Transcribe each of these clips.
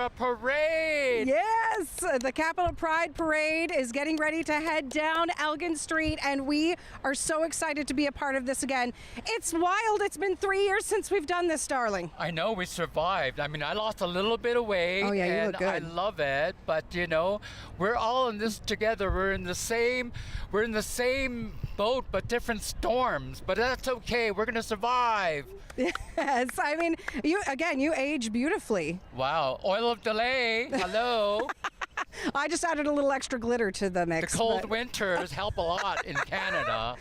a parade. Yes, the Capital Pride Parade is getting ready to head down Elgin Street, and we are so excited to be a part of this again. It's wild. It's been 3 years since we've done this, darling. I know, we survived. I mean, I lost a little bit of weight. Oh, yeah, you and look good. I love it, but you know, we're all in this together. We're in the same boat, but different storms. But that's okay. We're gonna survive. Yes, I mean, you age beautifully. Wow, oil of delay. Hello. I just added a little extra glitter to the mix. The cold winters help a lot in Canada.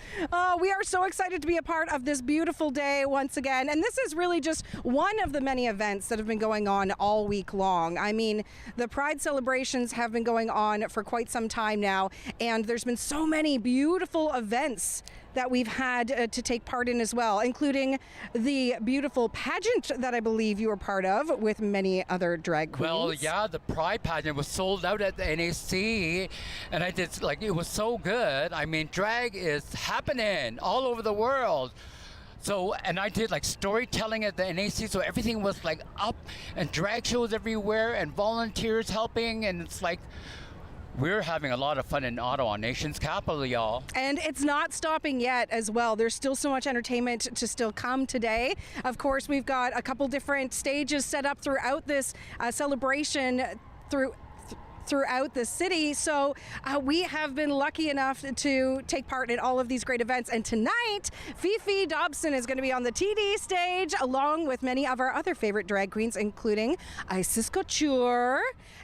We are so excited to be a part of this beautiful day once again. And this is really just one of the many events that have been going on all week long. I mean, the Pride celebrations have been going on for quite some time now. And there's been so many beautiful events that we've had to take part in as well, including the beautiful pageant that I believe you were part of with many other drag queens. Well, yeah, the Pride pageant was sold out at the NAC, and I did, like, it was so good. I mean, drag is happening all over the world. So, and I did like storytelling at the NAC, so everything was like up, and drag shows everywhere, and volunteers helping, and it's like, we're having a lot of fun in Ottawa, nation's capital, y'all. And it's not stopping yet as well. There's still so much entertainment to still come today. Of course, we've got a couple different stages set up throughout this celebration throughout the city. So we have been lucky enough to take part in all of these great events. And tonight, Fifi Dobson is going to be on the TD stage, along with many of our other favorite drag queens, including Isis Couture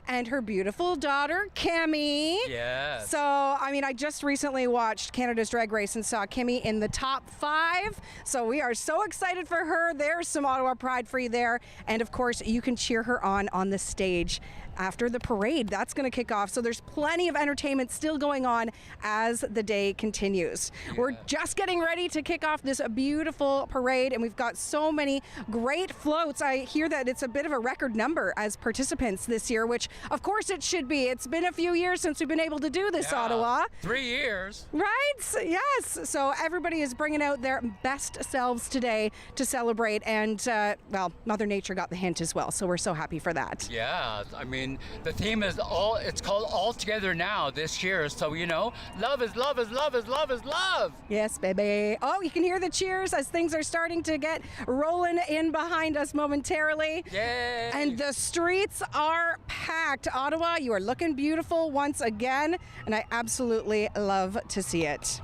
and her beautiful daughter, Kimmy. Yes. So, I mean, I just recently watched Canada's Drag Race and saw Kimmy in the top 5. So we are so excited for her. There's some Ottawa Pride for you there. And of course, you can cheer her on the stage after the parade. That's going to kick off. So there's plenty of entertainment still going on as the day continues. Yeah. We're just getting ready to kick off this beautiful parade, and we've got so many great floats. I hear that it's a bit of a record number as participants this year, which of course it should be. It's been a few years since we've been able to do this, Ottawa. 3 years. Right? Yes. So everybody is bringing out their best selves today to celebrate, and well, Mother Nature got the hint as well, so we're so happy for that. Yeah, I mean, the theme is it's called All Together Now this year. So, you know, love is love is love is love is love. Yes, baby. Oh, you can hear the cheers as things are starting to get rolling in behind us momentarily. Yay. And the streets are packed. Ottawa, you are looking beautiful once again, and I absolutely love to see it.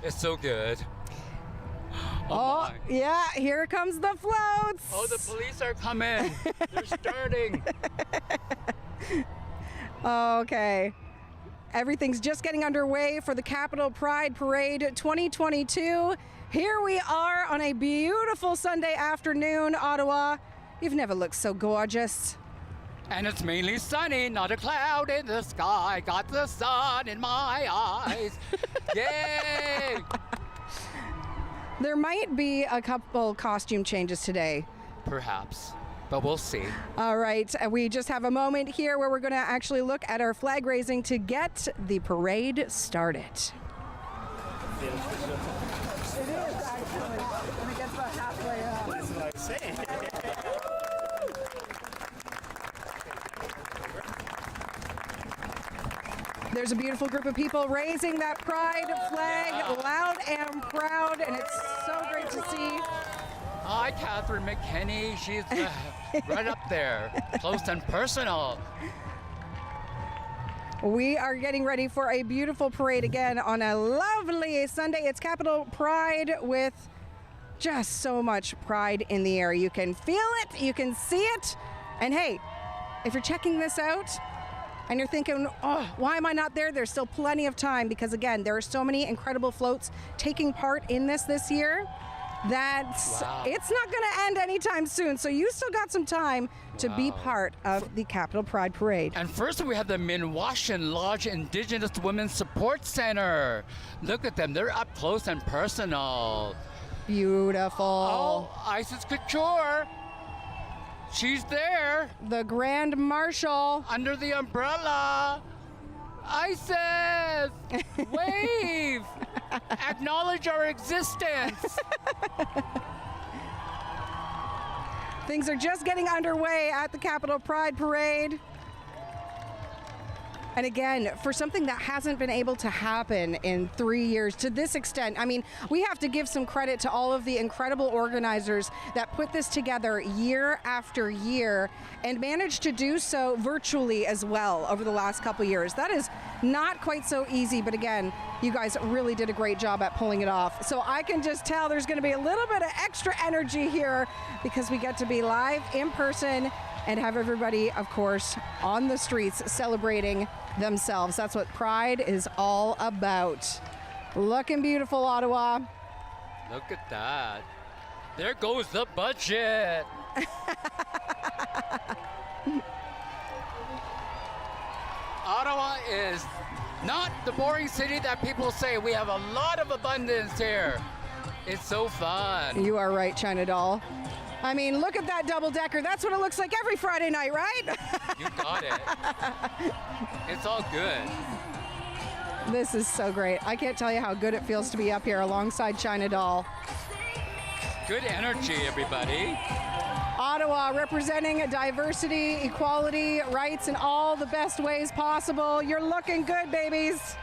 It's so good. Oh yeah, here comes the floats. Oh, the police are coming. They're starting. Okay. Everything's just getting underway for the Capital Pride Parade 2022. Here we are on a beautiful Sunday afternoon, Ottawa. You've never looked so gorgeous. And it's mainly sunny, not a cloud in the sky. Got the sun in my eyes. Yay! There might be a couple costume changes today. Perhaps, but we'll see. All right, we just have a moment here where we're going to actually look at our flag raising to get the parade started. It is actually, when it gets about halfway up. That's what I'm saying. There's a beautiful group of people raising that pride flag loud and proud, and it's so great to see. Hi, Catherine McKinney. She's right up there, close and personal. We are getting ready for a beautiful parade again on a lovely Sunday. It's Capital Pride with just so much pride in the air. You can feel it, you can see it, and hey, if you're checking this out, and you're thinking, oh, why am I not there? There's still plenty of time, because again, there are so many incredible floats taking part in this year that it's not going to end anytime soon. So you still got some time to be part of the Capital Pride Parade. And first we have the Minwashin Lodge Indigenous Women's Support Center. Look at them, they're up close and personal. Beautiful. Oh, Isis Couture. She's there. The Grand Marshal. Under the umbrella. Isis! Wave! Acknowledge our existence. Things are just getting underway at the Capital Pride Parade. And again, for something that hasn't been able to happen in 3 years to this extent, I mean, we have to give some credit to all of the incredible organizers that put this together year after year and managed to do so virtually as well over the last couple years. That is not quite so easy, but again, you guys really did a great job at pulling it off. So I can just tell there's going to be a little bit of extra energy here because we get to be live in person and have everybody, of course, on the streets celebrating themselves. That's what Pride is all about. Looking beautiful, Ottawa. Look at that. There goes the budget. Ottawa is not the boring city that people say. We have a lot of abundance here. It's so fun. You are right, China Doll. I mean, look at that double-decker. That's what it looks like every Friday night, right? You got it. It's all good. This is so great. I can't tell you how good it feels to be up here alongside China Doll. Good energy, everybody. Ottawa representing diversity, equality, rights in all the best ways possible. You're looking good, babies.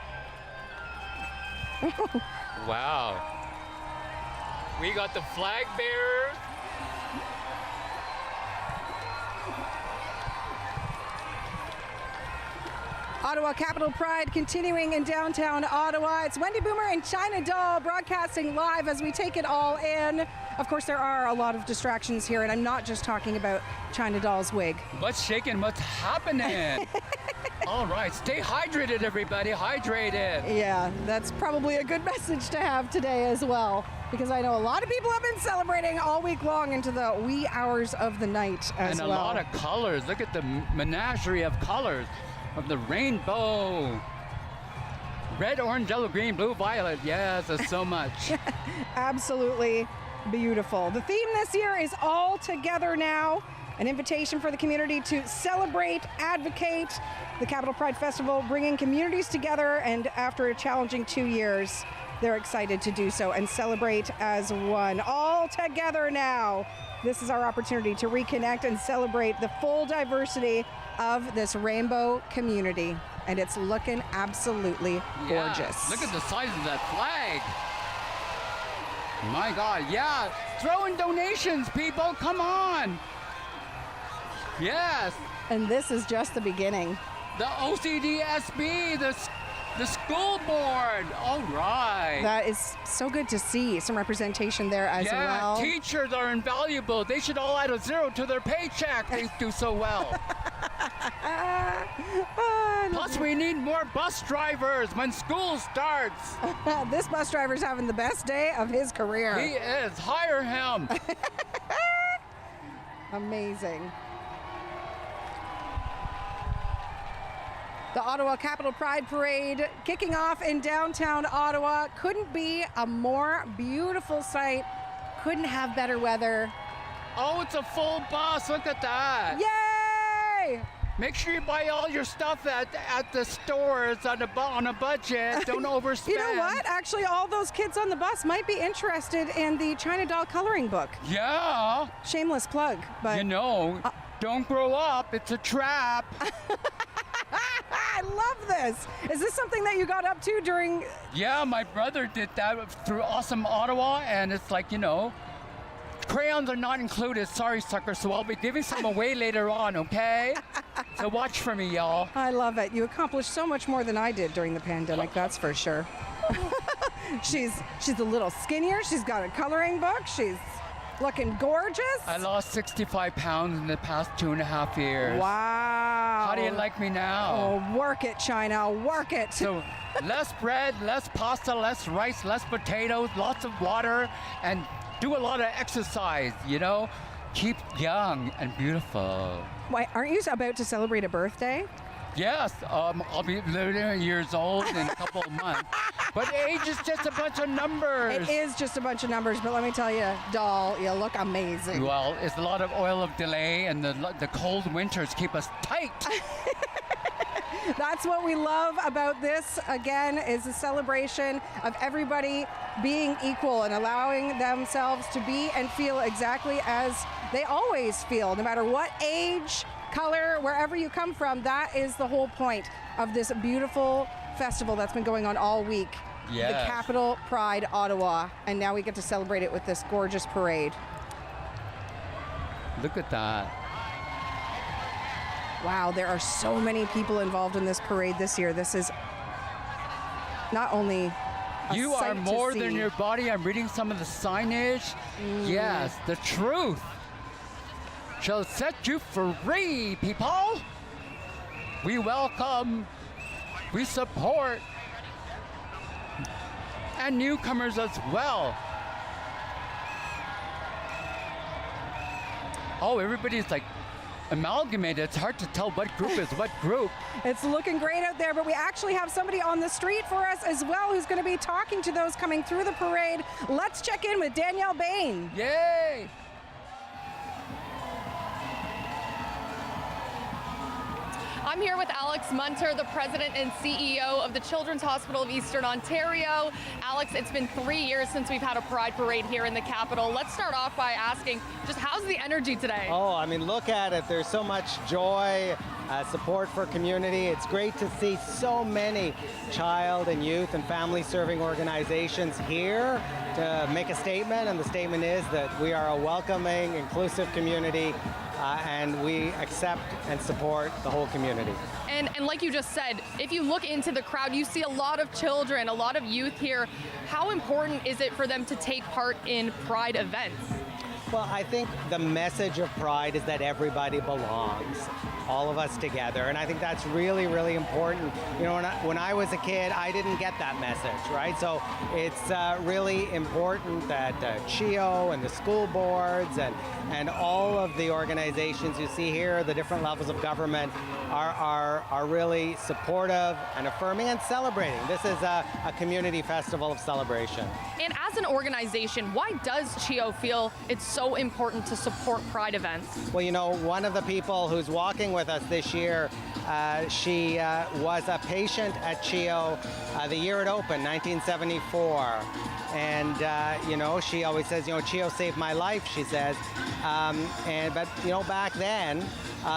Wow. We got the flag bearers. Ottawa Capital Pride continuing in downtown Ottawa. It's Wendy, Bouma, and China Doll broadcasting live as we take it all in. Of course, there are a lot of distractions here, and I'm not just talking about China Doll's wig. What's shaking? What's happening? All right, stay hydrated, everybody. Hydrated. Yeah, that's probably a good message to have today as well, because I know a lot of people have been celebrating all week long into the wee hours of the night as well. And a lot of colors. Look at the menagerie of colors of the rainbow. Red, orange, yellow, green, blue, violet. Yes, there's so much. Absolutely beautiful. The theme this year is All Together Now, an invitation for the community to celebrate, advocate. The Capital Pride Festival bringing communities together, and after a challenging 2 years, they're excited to do so and celebrate as one. All together now. This is our opportunity to reconnect and celebrate the full diversity of this rainbow community. And it's looking absolutely gorgeous. Look at the size of that flag. My God, yeah. Throw in donations, people. Come on. Yes. And this is just the beginning. The OCDSB, the school board. All right. That is so good to see some representation there as well. Teachers are invaluable. They should all add a zero to their paycheck. They do so well. Plus, we need more bus drivers when school starts. This bus driver's having the best day of his career. He is. Hire him. Amazing. The Ottawa Capital Pride Parade kicking off in downtown Ottawa. Couldn't be a more beautiful sight. Couldn't have better weather. Oh, it's a full bus. Look at that. Yay! Make sure you buy all your stuff at the stores on a budget. Don't overspend. You know what? Actually, all those kids on the bus might be interested in the China Doll coloring book. Yeah. Shameless plug, but you know, don't grow up. It's a trap. I love this. Is this something that you got up to during? Yeah, my brother did that through Awesome Ottawa, and it's like, you know, crayons are not included. Sorry, sucker. So I'll be giving some away later on, okay? So watch for me, y'all. I love it. You accomplished so much more than I did during the pandemic, that's for sure. She's a little skinnier. She's got a coloring book. She's looking gorgeous. I lost 65 pounds in the past 2.5 years. Wow. How do you like me now? Oh, work it, China. Work it. So less bread, less pasta, less rice, less potatoes, lots of water, and do a lot of exercise, you know? Keep young and beautiful. Why, aren't you about to celebrate a birthday? Yes, I'll be 11 years old in a couple of months. But age is just a bunch of numbers. It is just a bunch of numbers, but let me tell you, doll, you look amazing. Well, it's a lot of oil of delay, and the cold winters keep us tight. That's what we love about this, again, is a celebration of everybody being equal and allowing themselves to be and feel exactly as they always feel, no matter what age, color, wherever you come from, that is the whole point of this beautiful festival that's been going on all week. Yes. The Capital Pride Ottawa, and now we get to celebrate it with this gorgeous parade. Look at that. Wow, there are so many people involved in this parade this year. This is not only a You sight are to more see. than your body. I'm reading some of the signage. Yes, the truth shall set you free, people. We welcome, we support, and newcomers as well. Oh, everybody's like amalgamated. It's hard to tell what group is what group. It's looking great out there, but we actually have somebody on the street for us as well who's going to be talking to those coming through the parade. Let's check in with Danielle Bain. Yay! I'm here with Alex Munter, the president and CEO of the Children's Hospital of Eastern Ontario. Alex, it's been 3 years since we've had a Pride Parade here in the capital. Let's start off by asking, just how's the energy today? Oh, I mean, look at it. There's so much joy, support for community. It's great to see so many child and youth and family serving organizations here to make a statement, and the statement is that we are a welcoming, inclusive community, and we accept and support the whole community. And like you just said, if you look into the crowd, you see a lot of children, a lot of youth here. How important is it for them to take part in Pride events? Well, I think the message of Pride is that everybody belongs, all of us together, and I think that's really, really important. You know, when I was a kid, I didn't get that message, right? So it's really important that CHEO and the school boards and all of the organizations you see here, the different levels of government, are really supportive and affirming and celebrating. This is a community festival of celebration. And as an organization, why does CHEO feel it's so important to support Pride events? Well, you know, one of the people who's walking with us this year, she was a patient at CHEO the year it opened, 1974. And, you know, she always says, you know, CHEO saved my life, she says. But, you know, back then,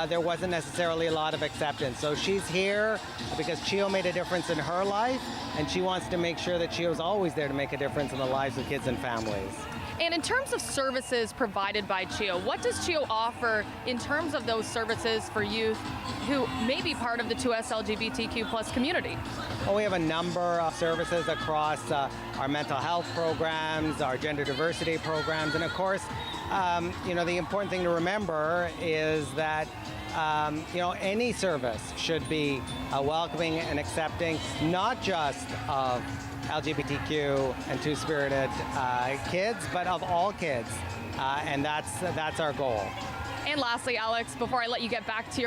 there wasn't necessarily a lot of acceptance. So she's here because CHEO made a difference in her life, and she wants to make sure that CHEO's always there to make a difference in the lives of kids and families. And in terms of services provided by CHEO, what does CHEO offer in terms of those services for youth who may be part of the 2S LGBTQ plus community? Well, we have a number of services across our mental health programs, our gender diversity programs, and of course, you know, the important thing to remember is that you know, any service should be welcoming and accepting, not just of LGBTQ and two-spirited kids, but of all kids, and that's our goal. And lastly, Alex, before I let you get back to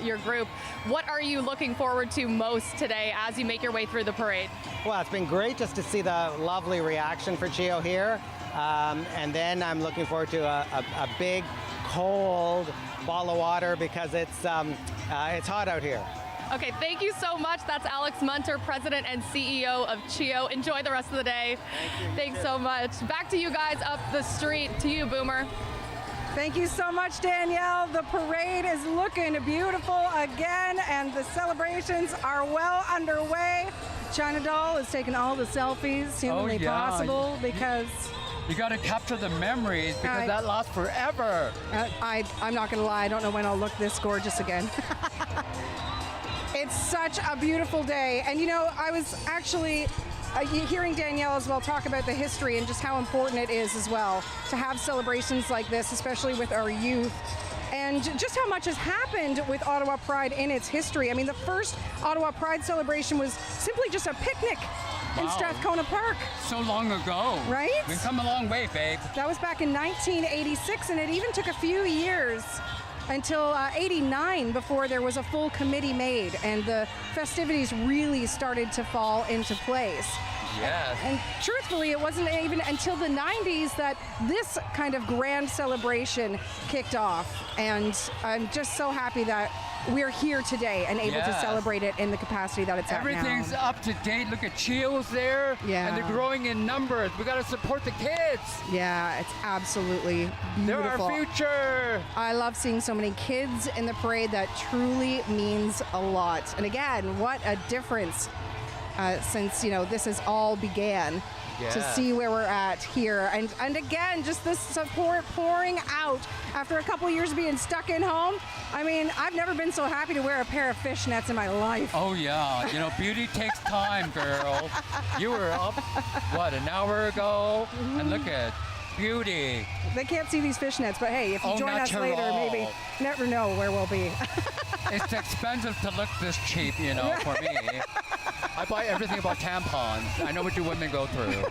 your group, what are you looking forward to most today as you make your way through the parade? Well, it's been great just to see the lovely reaction for CHEO here, and then I'm looking forward to a big, cold bottle of water because it's hot out here. Okay, thank you so much. That's Alex Munter, President and CEO of CHEO. Enjoy the rest of the day. Thank you. Thanks so much. Back to you guys up the street. To you, Boomer. Thank you so much, Danielle. The parade is looking beautiful again, and the celebrations are well underway. China Doll is taking all the selfies humanly possible because You got to capture the memories because that lasts forever. I'm not going to lie, I don't know when I'll look this gorgeous again. It's such a beautiful day. And you know, I was actually hearing Danielle as well talk about the history and just how important it is as well to have celebrations like this, especially with our youth. And just how much has happened with Ottawa Pride in its history. I mean, the first Ottawa Pride celebration was simply just a picnic in Strathcona Park. So long ago. Right? We've come a long way, babe. That was back in 1986, and it even took a few years until 89 before there was a full committee made and the festivities really started to fall into place. Yes. And truthfully, it wasn't even until the 90s that this kind of grand celebration kicked off. And I'm just so happy that we're here today and able to Yes. celebrate it in the capacity that it's at now. Everything's up to date. Look at CHEO's there. Yeah. And they're growing in numbers. We got to support the kids. Yeah, it's absolutely They're beautiful. our future. I love seeing so many kids in the parade. That truly means a lot. And again, what a difference since, this has all began. To Yeah. see where we're at here. And again, just this support pouring out after a couple years being stuck in home. I mean, I've never been so happy to wear a pair of fishnets in my life. Oh, yeah. Beauty takes time, girl. You were up, an hour ago? And look at beauty. They can't see these fishnets, but hey, if you Oh, join us later, natural. maybe never know where we'll be. It's expensive to look this cheap, for me. I buy everything about tampons. I know what you women go through.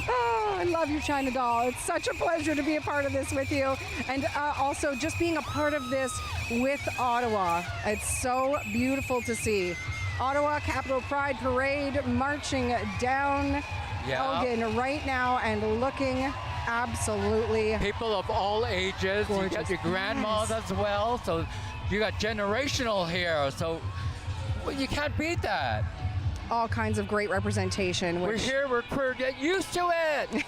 Oh, I love you, China Doll. It's such a pleasure to be a part of this with you. And also just being a part of this with Ottawa. It's so beautiful to see. Ottawa Capital Pride Parade marching down Elgin right now and looking absolutely People of all ages. gorgeous. You got your grandmas as well. So you got generational here. So you can't beat that. all kinds of great representation. We're here, we're queer, get used to it.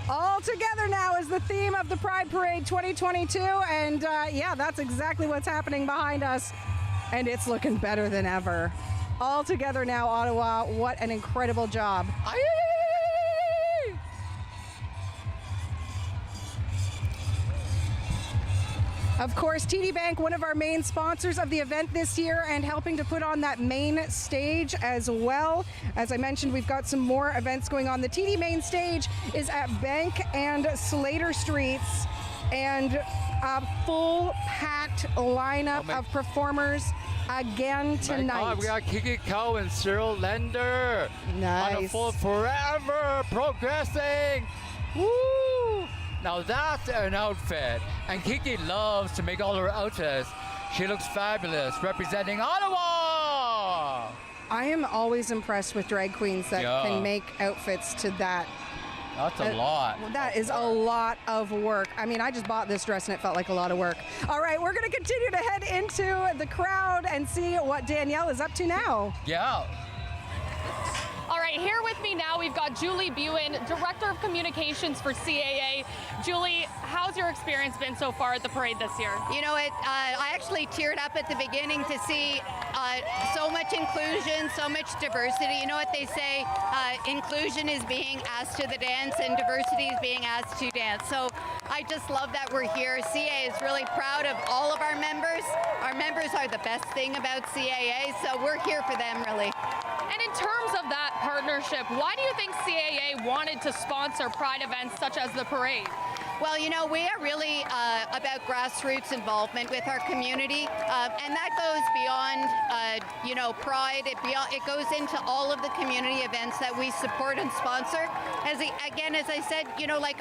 All together now is the theme of the Pride Parade 2022, and that's exactly what's happening behind us, and it's looking better than ever. All together now, Ottawa. What an incredible job. Aye. Of course, TD Bank, one of our main sponsors of the event this year and helping to put on that main stage as well. As I mentioned, we've got some more events going on. The TD main stage is at Bank and Slater Streets, and a full packed lineup of performers again tonight. My God, we got Kiki Cow and Cyril Lender. Nice. On a full forever progressing. Woo! Now that's an outfit. And Kiki loves to make all her outfits. She looks fabulous, representing Ottawa. I am always impressed with drag queens that can make outfits to that. That's a lot. That is a lot of work. I mean, I just bought this dress and it felt like a lot of work. All right, we're going to continue to head into the crowd and see what Danielle is up to now. Yeah. All right, here with me now, we've got Julie Buin, Director of Communications for CAA. Julie, how's your experience been so far at the parade this year? You know, I actually teared up at the beginning to see so much inclusion, so much diversity. You know what they say, inclusion is being asked to the dance and diversity is being asked to dance. So I just love that we're here. CAA is really proud of all of our members. Our members are the best thing about CAA, so we're here for them, really. And in terms of that partnership, why do you think CAA wanted to sponsor Pride events such as the parade? Well, you know, we are really about grassroots involvement with our community, and that goes beyond, Pride. It goes into all of the community events that we support and sponsor. As I said,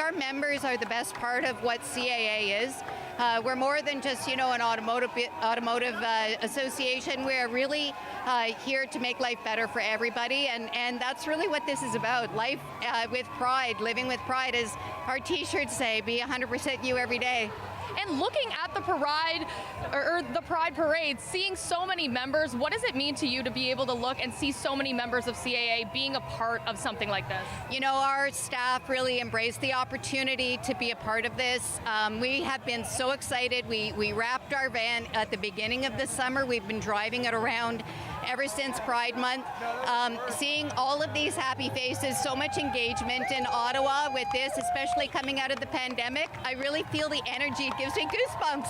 our members are the best part of what CAA is. We're more than just, an automotive association. We're really here to make life better for everybody, and that's really what this is about. Life with pride, living with pride, as our T-shirts say, be 100% you every day. And looking at the Pride or the Pride Parade, seeing so many members, what does it mean to you to be able to look and see so many members of CAA being a part of something like this? You know, our staff really embraced the opportunity to be a part of this. We have been so excited. We wrapped our van at the beginning of the summer. We've been driving it around ever since Pride Month. Seeing all of these happy faces, so much engagement in Ottawa with this, especially coming out of the pandemic, I really feel the energy. It gives me goosebumps.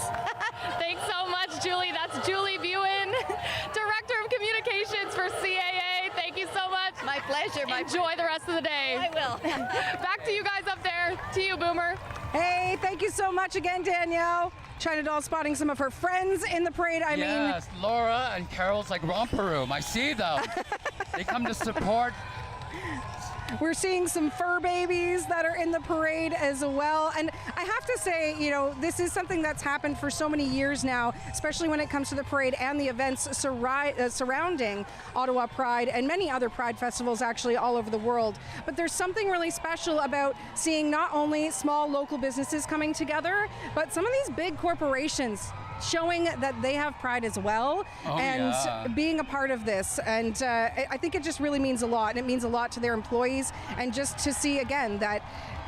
Thanks so much, Julie. That's Julie Buin, Director of Communications for CAA. Thank you so much. My pleasure. Enjoy the rest of the day. I will. Back to you guys up there. To you, Boomer. Hey, thank you so much again, Danielle. China Doll spotting some of her friends in the parade. Yes, Laura and Carol's like romper room. I see them. They come to support We're seeing some fur babies that are in the parade as well. And I have to say, you know, this is something that's happened for so many years now, especially when it comes to the parade and the events surrounding Ottawa Pride and many other Pride festivals actually all over the world. But there's something really special about seeing not only small local businesses coming together, but some of these big corporations showing that they have pride as well, and being a part of this. And I think it just really means a lot, and it means a lot to their employees, and just to see again that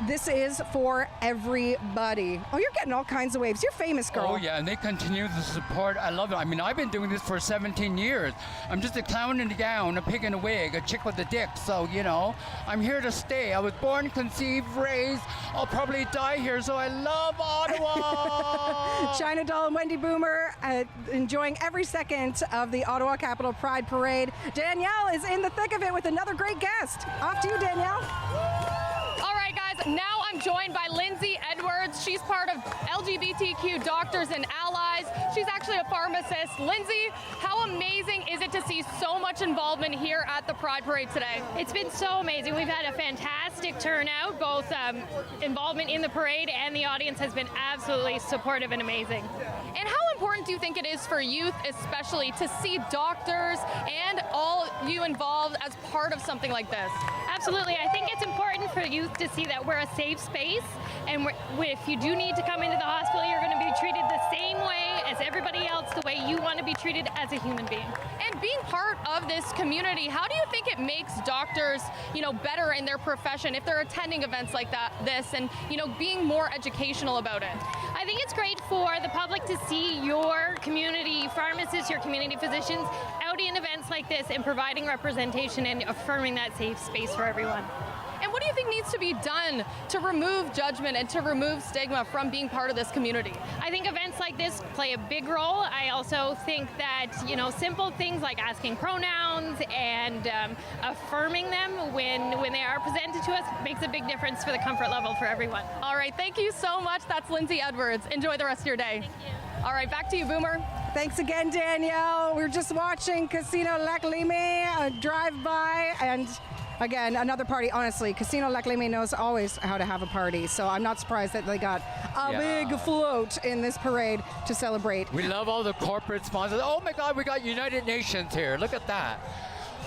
this is for everybody. Oh, you're getting all kinds of waves. You're famous, girl. Oh, yeah, and they continue the support. I love it. I mean, I've been doing this for 17 years. I'm just a clown in a gown, a pig in a wig, a chick with a dick. So, you know, I'm here to stay. I was born, conceived, raised. I'll probably die here, so I love Ottawa. China Doll and Wendy Boomer enjoying every second of the Ottawa Capital Pride Parade. Danielle is in the thick of it with another great guest. Off to you, Danielle. All right, guys, now I'm joined by Lindsay Edwards. She's part of LGBTQ Doctors and Allies. She's actually a pharmacist. Lindsay, how amazing is it to see so much involvement here at the Pride Parade today? It's been so amazing. We've had a fantastic turnout, both involvement in the parade, and the audience has been absolutely supportive and amazing. And how important do you think it is for youth especially to see doctors and all you involved as part of something like this? Absolutely. I think it's important for youth to see that we're a safe space, and if you do need to come into the hospital, you're going to be treated the same way as everybody else, the way you want to be treated as a human being. And being part of this community, how do you think it makes doctors, you know, better in their profession if they're attending events like this and, you know, being more educational about it? I think it's great for the public to see your community pharmacists, your community physicians out in events like this and providing representation and affirming that safe space for everyone. And what do you think needs to be done to remove judgment and to remove stigma from being part of this community? I think events like this play a big role. I also think that, you know, simple things like asking pronouns and affirming them when they are presented to us makes a big difference for the comfort level for everyone. All right, thank you so much. That's Lindsay Edwards. Enjoy the rest of your day. Thank you. All right, back to you, Boomer. Thanks again, Danielle. We're just watching Casino Lac Limay drive by, and again, another party. Honestly, Casino Lac Limay knows always how to have a party, so I'm not surprised that they got a big float in this parade to celebrate. We love all the corporate sponsors. Oh my God, we got United Nations here. Look at that.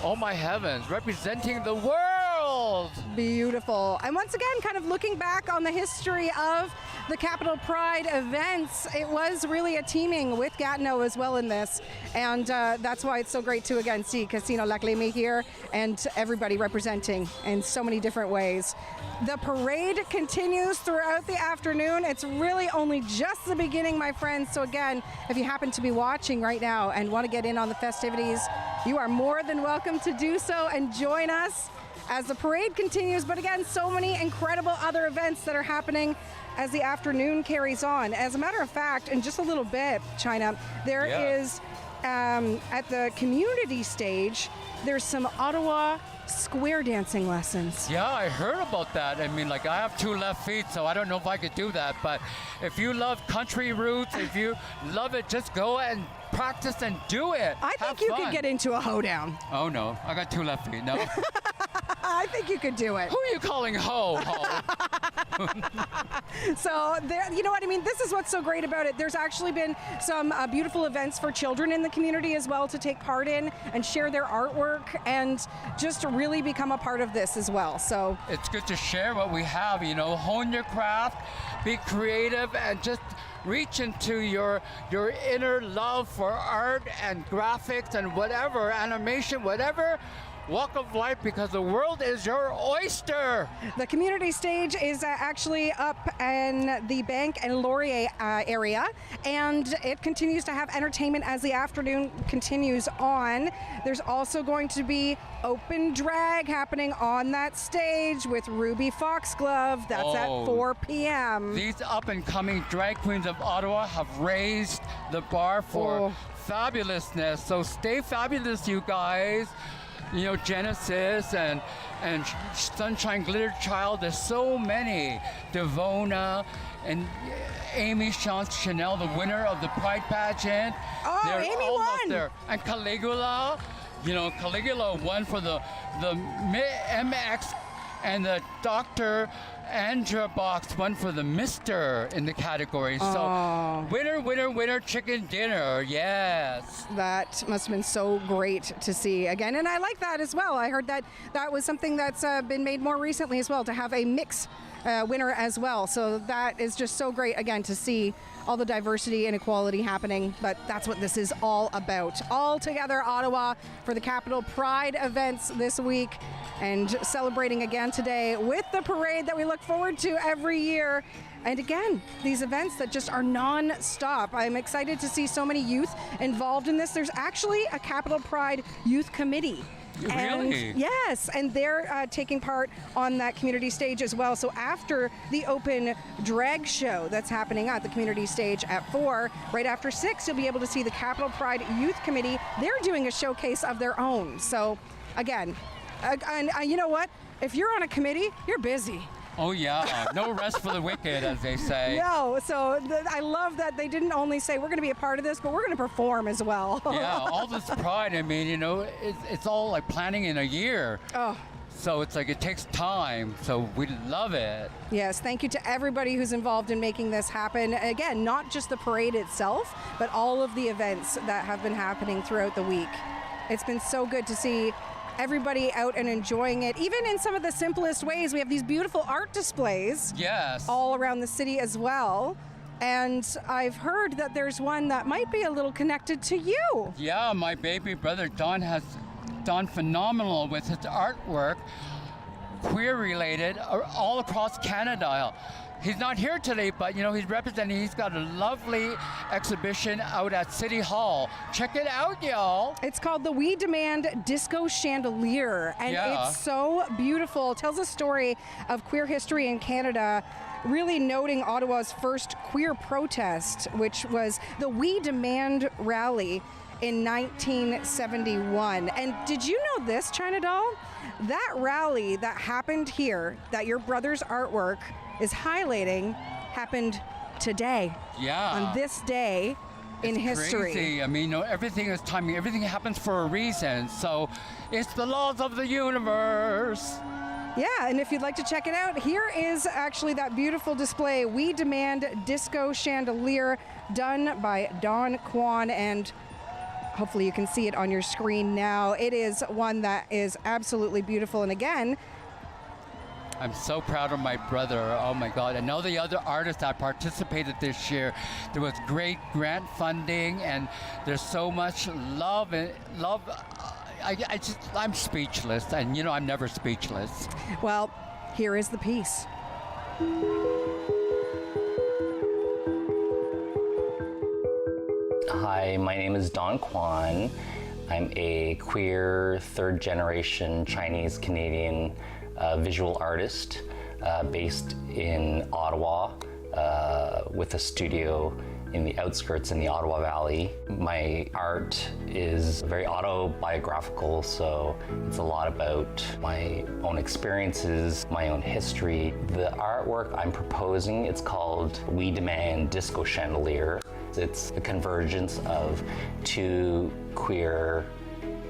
Oh my heavens, representing the world. Beautiful. And once again, kind of looking back on the history of the Capital Pride events, it was really a teaming with Gatineau as well in this. And that's why it's so great to, again, see Casino Lac Limay here and everybody representing in so many different ways. The parade continues throughout the afternoon. It's really only just the beginning, my friends. So again, if you happen to be watching right now and want to get in on the festivities, you are more than welcome to do so and join us as the parade continues. But again, so many incredible other events that are happening as the afternoon carries on. As a matter of fact, in just a little bit, China, there is at the community stage, there's some Ottawa square dancing lessons. Yeah, I heard about that. I mean, like, I have 2 left feet, so I don't know if I could do that. But if you love country roots, if you love it, just go and practice and do it. I think you could get into a hoedown. Oh, no. I got 2 left feet. No. I think you could do it. Who are you calling ho? So, there, you know what I mean? This is what's so great about it. There's actually been some beautiful events for children in the community as well to take part in and share their artwork and just really become a part of this as well. So it's good to share what we have, you know, hone your craft, be creative, and just reach into your inner love for art and graphics and whatever, animation, whatever walk of life, because the world is your oyster. The community stage is actually up in the Bank and Laurier area, and it continues to have entertainment as the afternoon continues on. There's also going to be open drag happening on that stage with Ruby Foxglove. That's at 4 p.m. These up-and-coming drag queens of Ottawa have raised the bar for fabulousness. So stay fabulous, you guys. You know, Genesis and Sunshine Glitter Child, there's so many. Devona and Amy Chanel, the winner of the Pride pageant. Oh, they're Amy all won. up there. And Caligula, you know, Caligula won for the MX and the Dr. Andra box won for the Mr. in the category. So winner, chicken dinner. Yes. That must have been so great to see again. And I like that as well. I heard that that was something that's been made more recently as well, to have a mix winner as well. So that is just so great, again, to see all the diversity and equality happening. But that's what this is all about. All together, Ottawa, for the Capital Pride events this week, and celebrating again today with the parade that we look forward to every year. And again, these events that just are non-stop. I'm excited to see so many youth involved in this. There's actually a Capital Pride Youth Committee. Really? Yes, and they're taking part on that community stage as well. So after the open drag show that's happening at the community stage at 4, right after 6, you'll be able to see the Capital Pride Youth Committee. They're doing a showcase of their own. So again, and you know what? If you're on a committee, you're busy. Oh yeah, no rest for the wicked, as they say. No, so I love that they didn't only say we're going to be a part of this, but we're going to perform as well. Yeah, all this pride, I mean, you know, it's all like planning in a year. Oh. So it's like it takes time, so we love it. Yes, thank you to everybody who's involved in making this happen. Again, not just the parade itself, but all of the events that have been happening throughout the week. It's been so good to see everybody out and enjoying it, even in some of the simplest ways. We have these beautiful art displays. Yes. All around the city as well. And I've heard that there's one that might be a little connected to you. Yeah, my baby brother Don has done phenomenal with his artwork, queer related, all across Canada. He's not here today, but you know, he's representing. He's got a lovely exhibition out at City Hall. Check it out, y'all. It's called the We Demand Disco Chandelier, and it's so beautiful. It tells a story of queer history in Canada, really noting Ottawa's first queer protest, which was the We Demand rally in 1971. And did you know this, China Doll? That rally that happened here, that your brother's artwork is highlighting, happened today. Yeah. On this day in history. Crazy. I mean, you know, everything is timing. Everything happens for a reason. So it's the laws of the universe. Yeah, and if you'd like to check it out, here is actually that beautiful display, We Demand Disco Chandelier, done by Don Quan, and hopefully you can see it on your screen now. It is one that is absolutely beautiful, and again, I'm so proud of my brother. Oh my God. And all the other artists that participated this year. There was great grant funding, and there's so much love. I'm speechless, and you know, I'm never speechless. Well, here is the piece. Hi, my name is Don Quan. I'm a queer third-generation Chinese-Canadian visual artist based in Ottawa with a studio in the outskirts in the Ottawa Valley. My art is very autobiographical, so it's a lot about my own experiences, my own history. The artwork I'm proposing, it's called We Demand Disco Chandelier. It's a convergence of two queer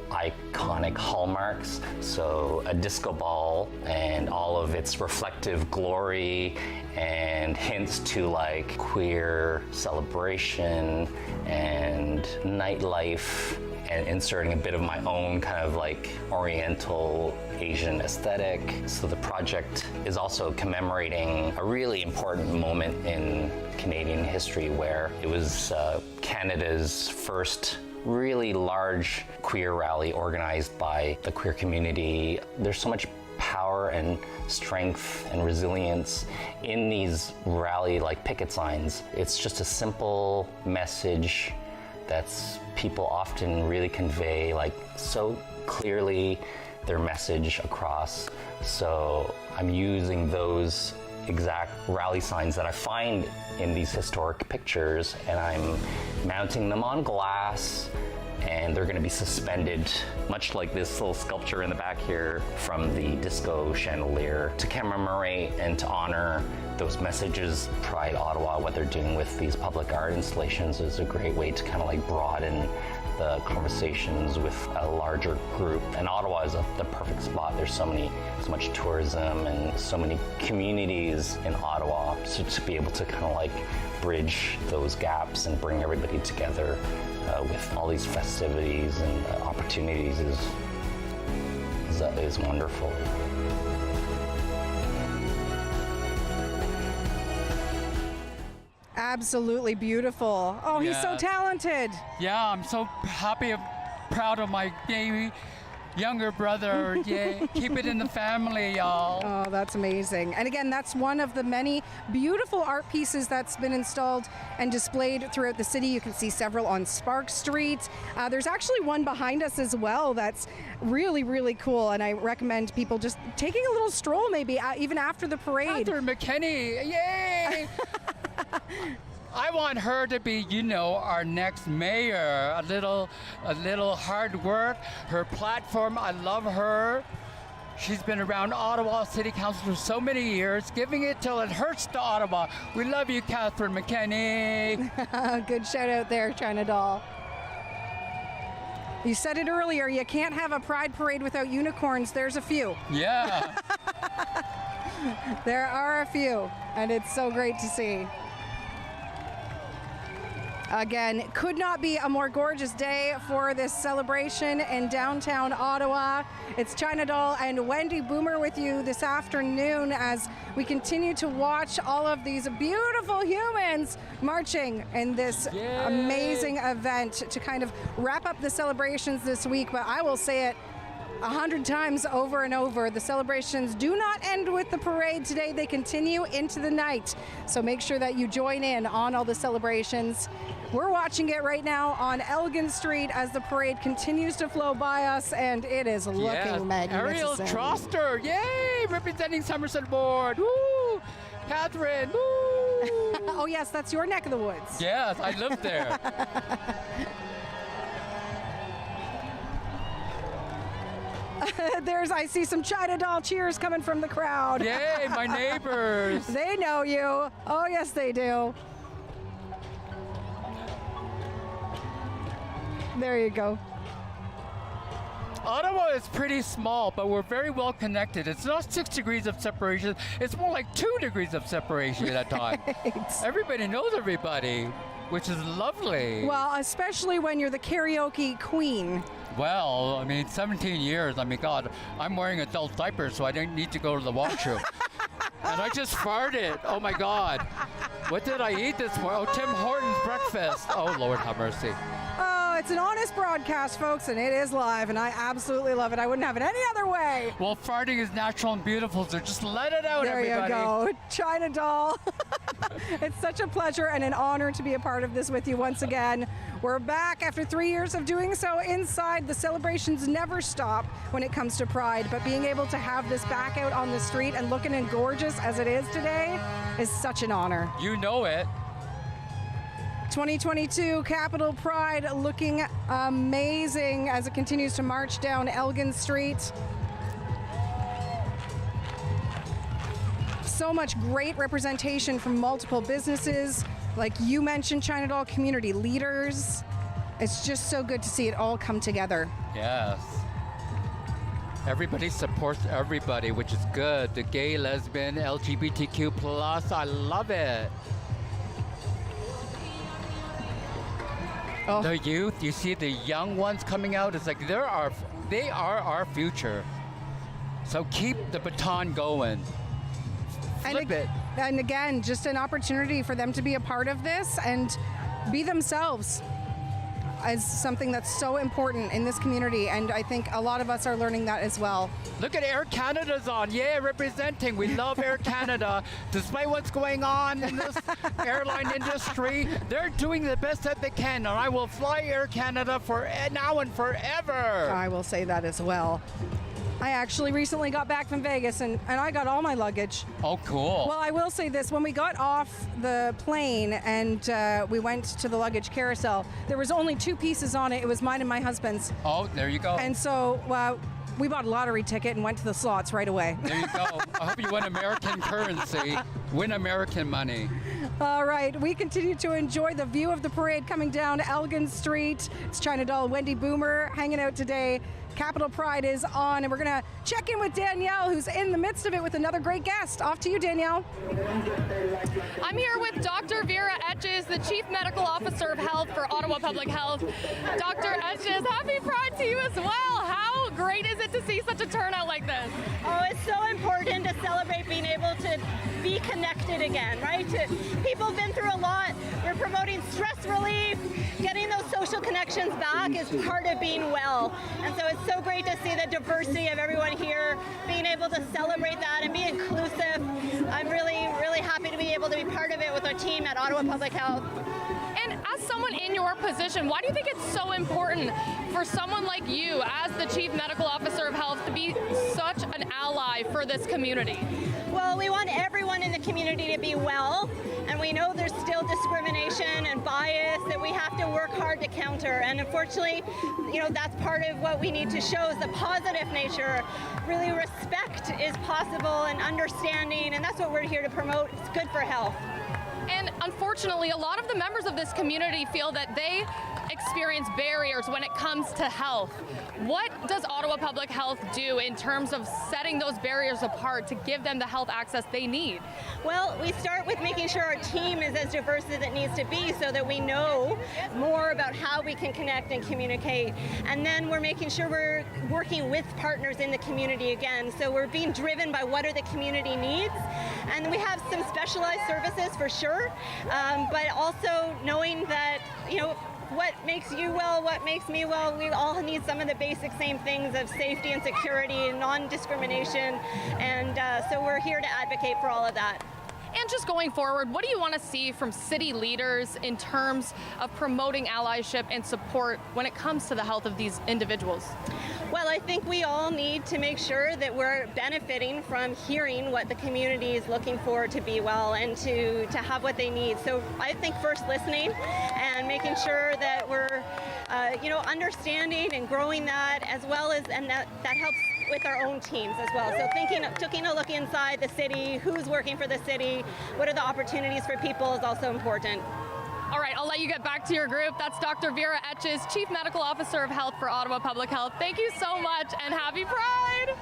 iconic hallmarks, so a disco ball and all of its reflective glory and hints to like queer celebration and nightlife, and inserting a bit of my own kind of like Oriental Asian aesthetic. So the project is also commemorating a really important moment in Canadian history where it was Canada's first really large queer rally organized by the queer community. There's so much power and strength and resilience in these rally like picket signs. It's just a simple message that's people often really convey like so clearly their message across. So I'm using those exact rally signs that I find in these historic pictures, and I'm mounting them on glass, and they're going to be suspended, much like this little sculpture in the back here, from the disco chandelier to commemorate and to honor those messages. Pride Ottawa, what they're doing with these public art installations is a great way to kind of like broaden the conversations with a larger group. And Ottawa is the perfect spot. There's so much tourism and so many communities in Ottawa. So to be able to kind of like bridge those gaps and bring everybody together with all these festivities and opportunities is wonderful. Absolutely beautiful. Oh, he's so Yeah. talented. Yeah, I'm so happy and proud of my younger brother. Yeah, keep it in the family, y'all. Oh, that's amazing. And again, that's one of the many beautiful art pieces that's been installed and displayed throughout the city. You can see several on Spark Street. There's actually one behind us as well that's really, really cool. And I recommend people just taking a little stroll maybe even after the parade. Catherine McKinney, yay! I want her to be, our next mayor. A little hard work. Her platform, I love her. She's been around Ottawa City Council for so many years, giving it till it hurts to Ottawa. We love you, Catherine McKinney. Good shout out there, China Doll. You said it earlier, you can't have a pride parade without unicorns. There's a few. Yeah. There are a few, and it's so great to see. Again, could not be a more gorgeous day for this celebration in downtown Ottawa. It's China Doll and Wendy Bouma with you this afternoon as we continue to watch all of these beautiful humans marching in this amazing event to kind of wrap up the celebrations this week. But I will say it 100 times over and over. The celebrations do not end with the parade today. They continue into the night. So make sure that you join in on all the celebrations. We're watching it right now on Elgin Street as the parade continues to flow by us, and it is looking magnificent. Ariel Troster, yay! Representing Somerset Ward. Woo! Catherine, woo! Oh yes, that's your neck of the woods. Yes, I live there. I see some China Doll cheers coming from the crowd. Yay, my neighbors. They know you. Oh yes, they do. There you go. Ottawa is pretty small, but we're very well connected. It's not 6 degrees of separation. It's more like 2 degrees of separation at times. Everybody knows everybody, which is lovely. Well, especially when you're the karaoke queen. Well, I mean, 17 years. I mean, God, I'm wearing adult diapers, so I didn't need to go to the washroom. And I just farted. Oh, my God. What did I eat this morning? Oh, Tim Hortons breakfast. Oh, Lord have mercy. Oh, it's an honest broadcast, folks, and it is live, and I absolutely love it. I wouldn't have it any other way. Well, farting is natural and beautiful, so just let it out, everybody. There you go. China Doll. It's such a pleasure and an honor to be a part of this with you once again. We're back after 3 years of doing so inside. The celebrations never stop when it comes to Pride, but being able to have this back out on the street and looking as gorgeous as it is today is such an honor. You know it. 2022 Capital Pride looking amazing as it continues to march down Elgin Street. So much great representation from multiple businesses, like you mentioned, China Doll, community leaders. It's just so good to see it all come together. Yes. Everybody supports everybody, which is good. The gay, lesbian, LGBTQ plus, I love it. Oh. The youth, you see the young ones coming out, it's like they are our future. So keep the baton going. Flip it. And again, just an opportunity for them to be a part of this and be themselves is something that's so important in this community, and I think a lot of us are learning that as well. Look at Air Canada's on. Yeah, representing. We love Air Canada. Despite what's going on in this airline industry, they're doing the best that they can, and I will fly Air Canada for now and forever. I will say that as well. I actually recently got back from Vegas and I got all my luggage. Oh, cool. Well, I will say this. When we got off the plane and we went to the luggage carousel, there was only 2 pieces on it. It was mine and my husband's. Oh, there you go. And so we bought a lottery ticket and went to the slots right away. There you go. I hope you win American currency. Win American money. All right, we continue to enjoy the view of the parade coming down Elgin Street. It's China Doll and Wendy Boomer hanging out today. Capitol Pride is on, and we're going to check in with Danielle, who's in the midst of it with another great guest. Off to you, Danielle. I'm here with Dr. Vera Etches, the Chief Medical Officer of Health for Ottawa Public Health. Dr. Etches, happy Pride to you as well. How great is it to see such a turnout like this? Oh, it's so important to celebrate being able to be connected again, right? People have been through a lot. We're promoting stress relief. Getting those social connections back is part of being well. And so it's so great to see the diversity of everyone here, being able to celebrate that and be inclusive. I'm really, really happy to be able to be part of it with our team at Ottawa Public Health. And as someone in your position, why do you think it's so important for someone like you, as the Chief Medical Officer of Health, to be such an ally for this community? Well, we want everyone in the community to be well, and we know there's still discrimination and bias that we have to work hard to counter. And unfortunately, that's part of what we need to show is the positive nature. Really, respect is possible and understanding, and that's what we're here to promote. It's good for health. And unfortunately, a lot of the members of this community feel that they experience barriers when it comes to health. What does Ottawa Public Health do in terms of setting those barriers apart to give them the health access they need? Well, we start with making sure our team is as diverse as it needs to be so that we know more about how we can connect and communicate. And then we're making sure we're working with partners in the community again. So we're being driven by what are the community needs. And we have some specialized services for sure, but also knowing that, what makes you well, what makes me well, we all need some of the basic same things of safety and security and non-discrimination, and so we're here to advocate for all of that. And just going forward, what do you want to see from city leaders in terms of promoting allyship and support when it comes to the health of these individuals? Well, I think we all need to make sure that we're benefiting from hearing what the community is looking for to be well and to have what they need. So I think first listening and making sure that we're understanding and growing that, as well as, and that helps with our own teams as well. So taking a look inside the city, who's working for the city, what are the opportunities for people is also important. All right, I'll let you get back to your group. That's Dr. Vera Etches, Chief Medical Officer of Health for Ottawa Public Health. Thank you so much and happy Pride.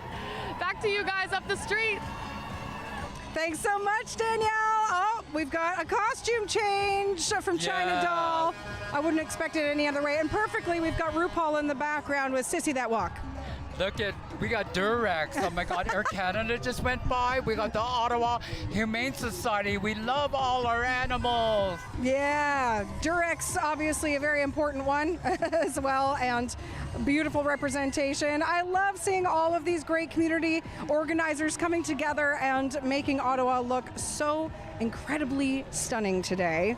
Back to you guys up the street. Thanks so much, Danielle. Oh, we've got a costume change from China Doll. I wouldn't expect it any other way. And perfectly, we've got RuPaul in the background with Sissy That Walk. Look at, we got Durex. Oh my God, Air Canada just went by. We got the Ottawa Humane Society. We love all our animals. Yeah, Durex, obviously a very important one as well, and beautiful representation. I love seeing all of these great community organizers coming together and making Ottawa look so incredibly stunning today.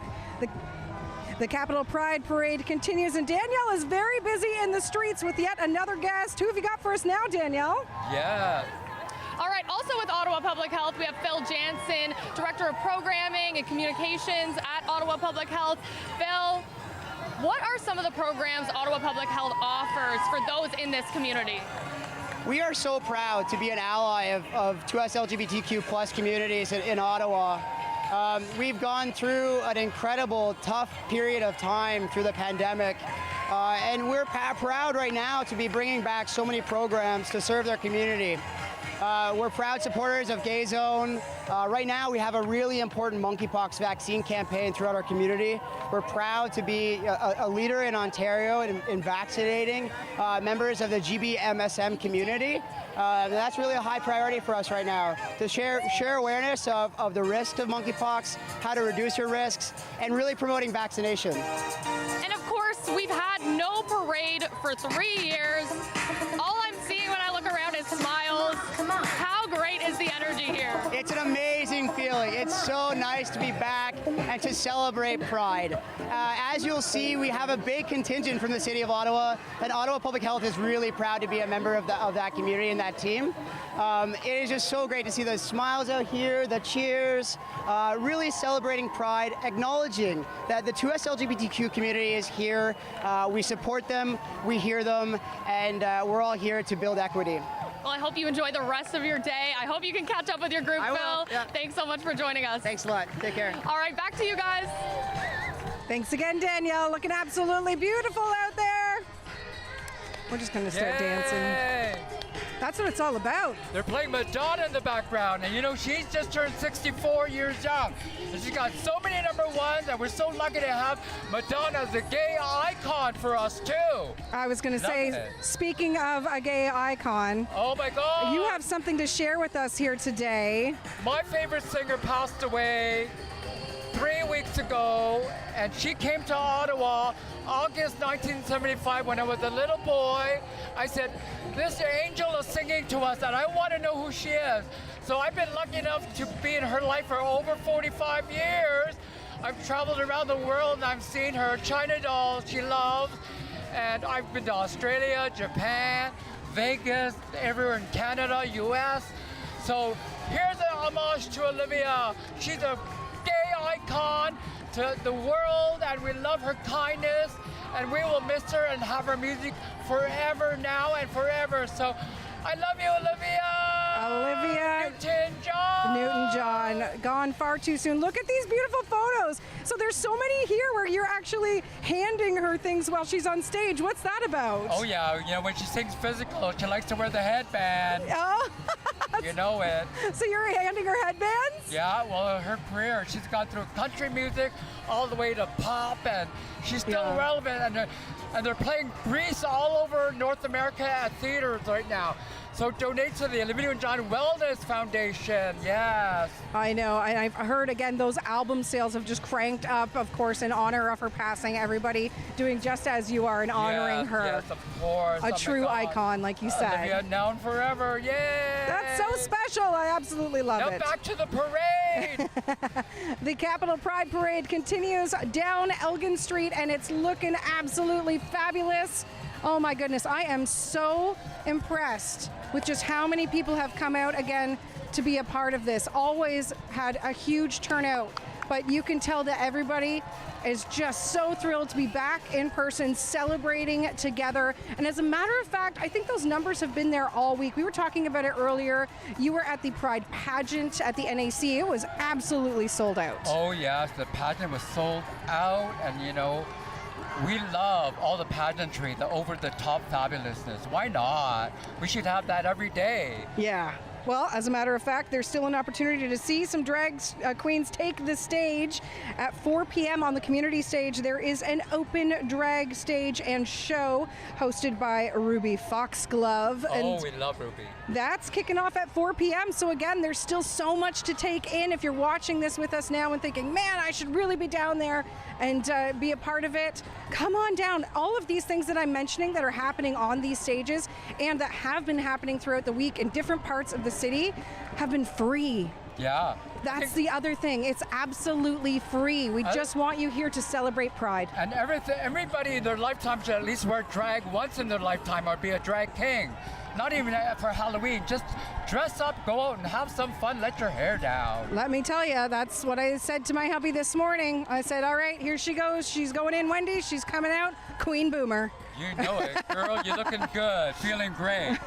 The Capitol Pride Parade continues, and Danielle is very busy in the streets with yet another guest. Who have you got for us now, Danielle? Yeah. All right, also with Ottawa Public Health, we have Phil Jansen, Director of Programming and Communications at Ottawa Public Health. Phil, what are some of the programs Ottawa Public Health offers for those in this community? We are so proud to be an ally of 2S LGBTQ plus communities in Ottawa. We've gone through an incredible, tough period of time through the pandemic, and we're proud right now to be bringing back so many programs to serve their community. We're proud supporters of Gay Zone. Right now we have a really important monkeypox vaccine campaign throughout our community. We're proud to be a leader in Ontario in vaccinating members of the GBMSM community. That's really a high priority for us right now, to share awareness of the risk of monkeypox, how to reduce your risks, and really promoting vaccination. And of course, we've had no parade for 3 years. All I'm seeing when I look around is smiles. Come on. How great is the energy here? It's an amazing feeling. It's so nice to be back and to celebrate Pride. As you'll see, we have a big contingent from the City of Ottawa, and Ottawa Public Health is really proud to be a member of that community and that team. It is just so great to see the smiles out here, the cheers, really celebrating Pride, acknowledging that the 2S LGBTQ community is here. We support them, we hear them, and we're all here to build equity. Well, I hope you enjoy the rest of your day. I hope you can catch up with your group, I will, Phil. yeah. Thanks so much for joining us. Thanks a lot. Take care. All right, back to you guys. Thanks again, Danielle. Looking absolutely beautiful out there. We're just going to start dancing. Yay! That's what it's all about. They're playing Madonna in the background, and you know, she's just turned 64 years young. And she's got so many #1s, and we're so lucky to have Madonna as a gay icon for us, too. I was going to say, Love it. speaking of a gay icon, Oh my God! you have something to share with us here today. My favorite singer passed away 3 weeks ago, and she came to Ottawa August 1975 when I was a little boy. I said, this angel is singing to us, and I want to know who she is. So I've been lucky enough to be in her life for over 45 years. I've traveled around the world, and I've seen her China dolls she loves, and I've been to Australia, Japan, Vegas, everywhere in Canada, US. So here's an homage to Olivia. She's a gay icon to the world, and we love her kindness, and we will miss her and have her music forever now and forever. So I love you, Olivia. Newton-John, gone far too soon. Look at these beautiful photos. So there's so many here where you're actually handing her things while she's on stage. What's that about? Oh yeah, you know, when she sings physical, she likes to wear the headband. Oh, You know it. so you're handing her headbands? Yeah, well, her career, she's gone through country music all the way to pop, and she's still Yeah. relevant. And they're playing Grease all over North America at theaters right now. So donate to the Olivia and John Wellness Foundation. Yes. I know, and I've heard again those album sales have just cranked up, of course, in honor of her passing. Everybody doing just as you are and honoring Yes, her. Yes, of course. A Oh my true God. icon, like you said. Olivia now and forever. Yay! That's so special. I absolutely love Now it. back to the parade. The Capital Pride Parade continues down Elgin Street, and it's looking absolutely fabulous. Oh my goodness, I am so impressed with just how many people have come out again to be a part of this. Always had a huge turnout, but you can tell that everybody is just so thrilled to be back in person celebrating together. And as a matter of fact, I think those numbers have been there all week. We were talking about it earlier. You were at the Pride pageant at the NAC. It was absolutely sold out. Oh yes, the pageant was sold out, and you know, we love all the pageantry, the over-the-top fabulousness. Why not? We should have that every day. Yeah. Well, as a matter of fact, there's still an opportunity to see some drag queens take the stage. At 4 p.m. on the community stage, there is an open drag stage and show hosted by Ruby Foxglove. Oh, we love Ruby. That's kicking off at 4 p.m. So again, there's still so much to take in. If you're watching this with us now and thinking, man, I should really be down there and be a part of it, come on down. All of these things that I'm mentioning that are happening on these stages and that have been happening throughout the week in different parts of the city have been free. Yeah. That's the other thing. It's absolutely free. We just want you here to celebrate Pride. And everybody in their lifetime should at least wear drag once in their lifetime or be a drag king. Not even for Halloween. Just dress up, go out and have some fun, let your hair down. Let me tell you, that's what I said to my hubby this morning. I said, all right, here she goes. She's going in, Wendy. She's coming out. Queen Boomer. You know it, girl. You're looking good, feeling great.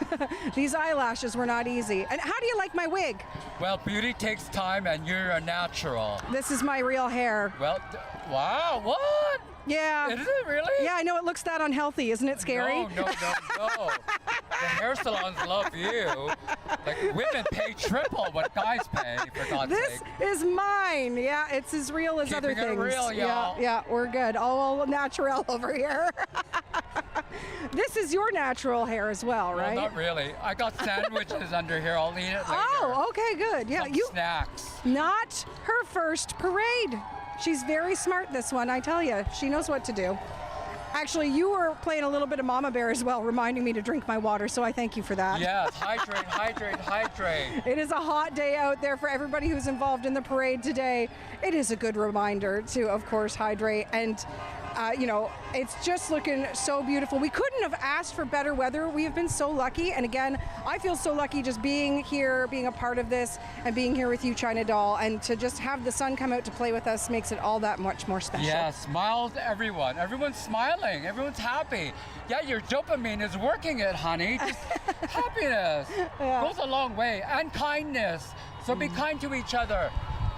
These eyelashes were not easy. And how do you like my wig? Well, beauty takes time, and you're a natural. This is my real hair. Well, wow, what? Yeah. Is it really? Yeah, I know it looks that unhealthy. Isn't it scary? No. The hair salons love you. Like, women pay triple what guys pay, for God's This sake. is mine. Yeah, it's as real as other Keeping it things. real, y'all. Yeah, we're good. All natural over here. This is your natural hair as well, right? Well, not really. I got sandwiches under here. I'll eat it later. Oh, okay, good. Yeah, Some you. snacks. Not her first parade. She's very smart, this one, I tell you. She knows what to do. Actually, you were playing a little bit of Mama Bear as well, reminding me to drink my water, so I thank you for that. Yes, hydrate, hydrate, hydrate. It is a hot day out there for everybody who's involved in the parade today. It is a good reminder to, of course, hydrate. And It's just looking so beautiful. We couldn't have asked for better weather. We have been so lucky. And again, I feel so lucky just being here, being a part of this, and being here with you, China Doll. And to just have the sun come out to play with us makes it all that much more special. Yeah, smile to everyone. Everyone's smiling. Everyone's happy. Yeah, your dopamine is working it, honey. Just happiness goes a long way. And kindness. So be kind to each other.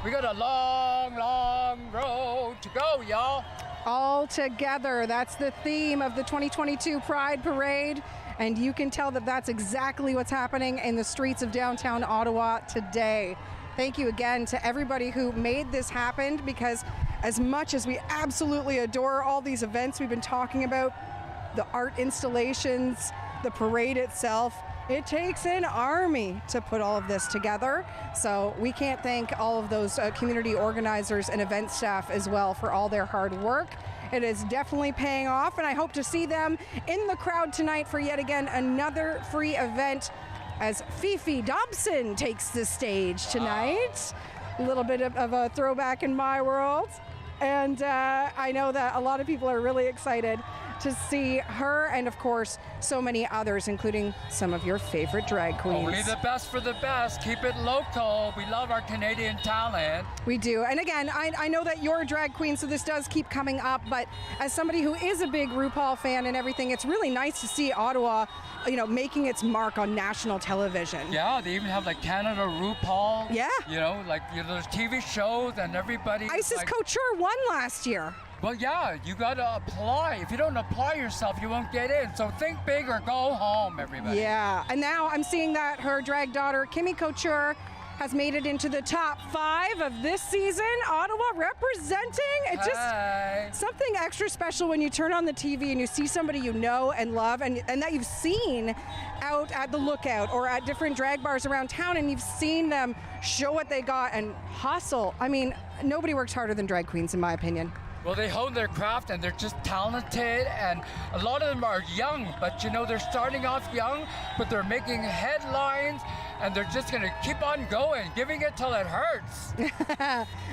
We got a long, long road to go, y'all. All together. That's the theme of the 2022 Pride Parade. And you can tell that that's exactly what's happening in the streets of downtown Ottawa today. Thank you again to everybody who made this happen, because as much as we absolutely adore all these events we've been talking about, the art installations, the parade itself, it takes an army to put all of this together. So we can't thank all of those community organizers and event staff as well for all their hard work. It is definitely paying off, and I hope to see them in the crowd tonight for yet again another free event as Fifi Dobson takes the stage tonight. A little bit of a throwback in my world. And I know that a lot of people are really excited to see her, and of course so many others, including some of your favorite drag queens. Only the best for the best. Keep it local. We love our Canadian talent. We do. And again, I know that you're a drag queen, so this does keep coming up, but as somebody who is a big RuPaul fan and everything, it's really nice to see Ottawa, making its mark on national television. Yeah, they even have like Canada RuPaul. Yeah. There's TV shows and everybody. Isis Couture won last year. Well, yeah, you got to apply. If you don't apply yourself, you won't get in. So think big or go home, everybody. Yeah, and now I'm seeing that her drag daughter, Kimmy Couture, has made it into the top 5 of this season. Ottawa representing. It's just something extra special when you turn on the TV and you see somebody you know and love and that you've seen out at the Lookout or at different drag bars around town, and you've seen them show what they got and hustle. I mean, nobody works harder than drag queens, in my opinion. Well, they hone their craft and they're just talented, and a lot of them are young, but they're starting off young, but they're making headlines, and they're just gonna keep on going, giving it till it hurts.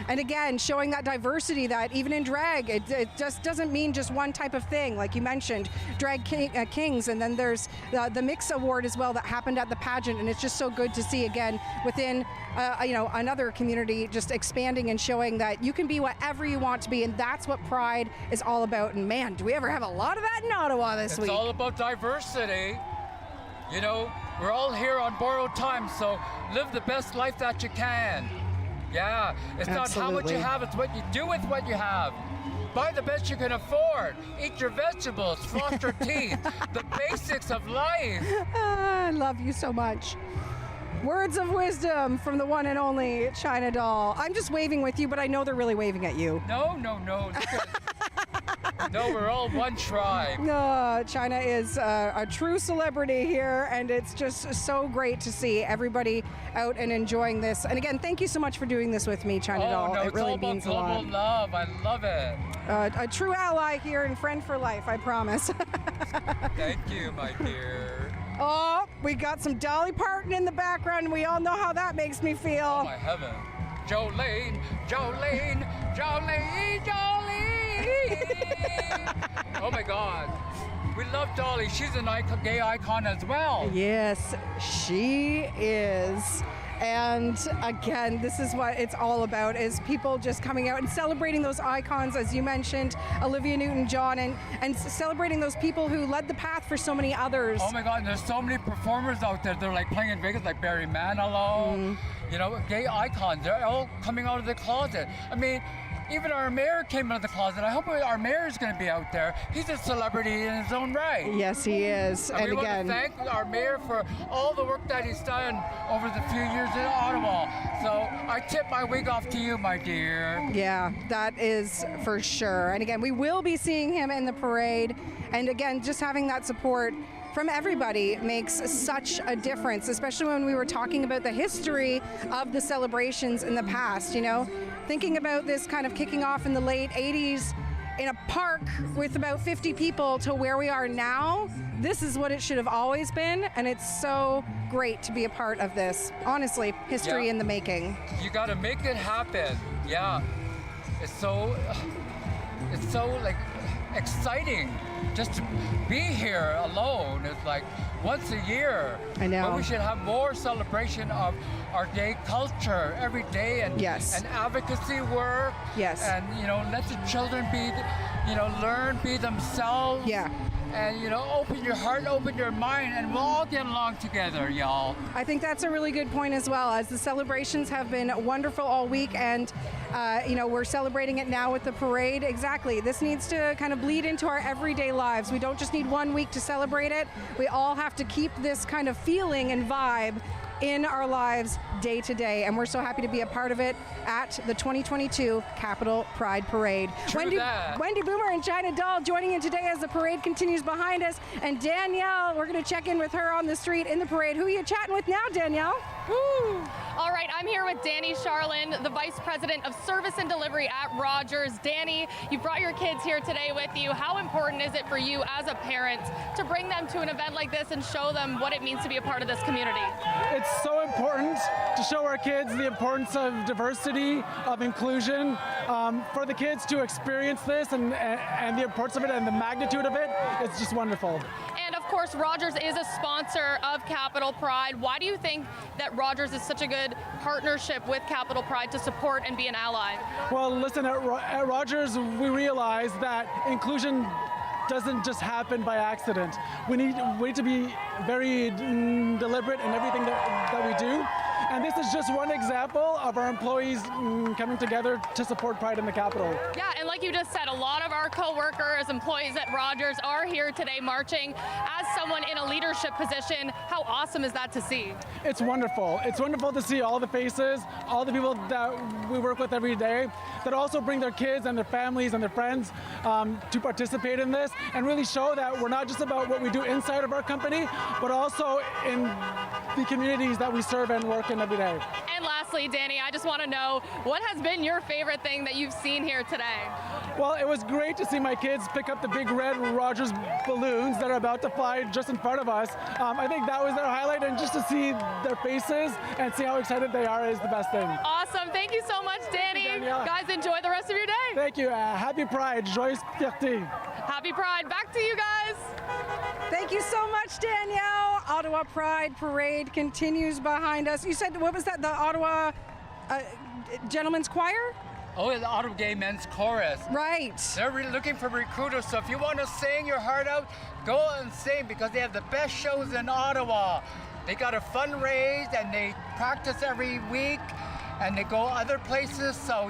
And again, showing that diversity that even in drag, it just doesn't mean just one type of thing. Like you mentioned, Drag Kings, and then there's the Mix Award as well that happened at the pageant, and it's just so good to see again within another community just expanding and showing that you can be whatever you want to be, and that's what Pride is all about. And man, do we ever have a lot of that in Ottawa this week. It's all about diversity. We're all here on borrowed time, so live the best life that you can. Yeah, it's not how much you have, it's what you do with what you have. Buy the best you can afford. Eat your vegetables, floss your teeth, the basics of life. I love you so much. Words of wisdom from the one and only China Doll. I'm just waving with you, but I know they're really waving at you. No. No, we're all one tribe. No, China is a true celebrity here, and it's just so great to see everybody out and enjoying this. And again, thank you so much for doing this with me, China Doll. It really means a lot. Global love. I love it. A true ally here and friend for life, I promise. Thank you, my dear. Oh, we got some Dolly Parton in the background, and we all know how that makes me feel. Oh, my heaven. Jolene. Oh, my God. We love Dolly. She's a gay icon as well. Yes, she is. And again, this is what it's all about, is people just coming out and celebrating those icons, as you mentioned, Olivia Newton-John, and celebrating those people who led the path for so many others. Oh my God, and there's so many performers out there. They're like playing in Vegas, like Barry Manilow, gay icons. They're all coming out of the closet. I mean, even our mayor came out of the closet. I hope our mayor is going to be out there. He's a celebrity in his own right. Yes, he is. And we want to thank our mayor for all the work that he's done over the few years in Ottawa. So I tip my wig off to you, my dear. Yeah, that is for sure. And again, we will be seeing him in the parade. And again, just having that support from everybody makes such a difference, especially when we were talking about the history of the celebrations in the past, thinking about this kind of kicking off in the late 80s in a park with about 50 people to where we are now. This is what it should have always been, and it's so great to be a part of this. Honestly, history in the making. You got to make it happen. Yeah. It's so like exciting just to be here alone. It's like once a year. I know. But we should have more celebration of our day culture every day, and Yes. and advocacy work. Yes. And let the children be, learn, be themselves. Yeah. And open your heart, open your mind, and we'll all get along together, y'all. I think that's a really good point as well, as the celebrations have been wonderful all week, and we're celebrating it now with the parade. Exactly. This needs to kind of bleed into our everyday lives. We don't just need 1 week to celebrate it. We all have to keep this kind of feeling and vibe in our lives day to day, and we're so happy to be a part of it at the 2022 Capital Pride Parade. True that. Wendy, Bouma, and China Doll joining in today as the parade continues behind us, and Danielle, we're going to check in with her on the street in the parade. Who are you chatting with now, Danielle? Woo! All right, I'm here with Danny Charlin, the Vice President of Service and Delivery at Rogers. Danny, you brought your kids here today with you. How important is it for you as a parent to bring them to an event like this and show them what it means to be a part of this community? It's so important to show our kids the importance of diversity, of inclusion, for the kids to experience this and the importance of it and the magnitude of it. It's just wonderful. And of course, Rogers is a sponsor of Capital Pride. Why do you think that Rogers is such a good partnership with Capital Pride to support and be an ally? Well, listen, at Rogers, we realize that inclusion doesn't just happen by accident. We need to be very deliberate in everything that we do. And this is just one example of our employees coming together to support Pride in the Capital. Yeah, and like you just said, a lot of our co-workers, employees at Rogers are here today marching. As someone in a leadership position, how awesome is that to see? It's wonderful. It's wonderful to see all the faces, all the people that we work with every day that also bring their kids and their families and their friends to participate in this and really show that we're not just about what we do inside of our company, but also in the communities that we serve and work in every day. And lastly, Danny, I just want to know, what has been your favorite thing that you've seen here today? Well, it was great to see my kids pick up the big red Rogers balloons that are about to fly just in front of us. I think that was their highlight, and just to see their faces and see how excited they are is the best thing. Awesome. Thank you so much, Danny. Guys, enjoy the rest of your day. Thank you. Happy Pride. Joyeuse fierté. Happy Pride. Back to you guys. Thank you so much, Danielle. Ottawa Pride Parade continues behind us. You said, what was that, the Ottawa Gentlemen's Choir? Oh, the Ottawa Gay Men's Chorus. Right. They're looking for recruiters, so if you want to sing your heart out, go and sing, because they have the best shows in Ottawa. They got a fundraise and they practice every week, and they go other places, so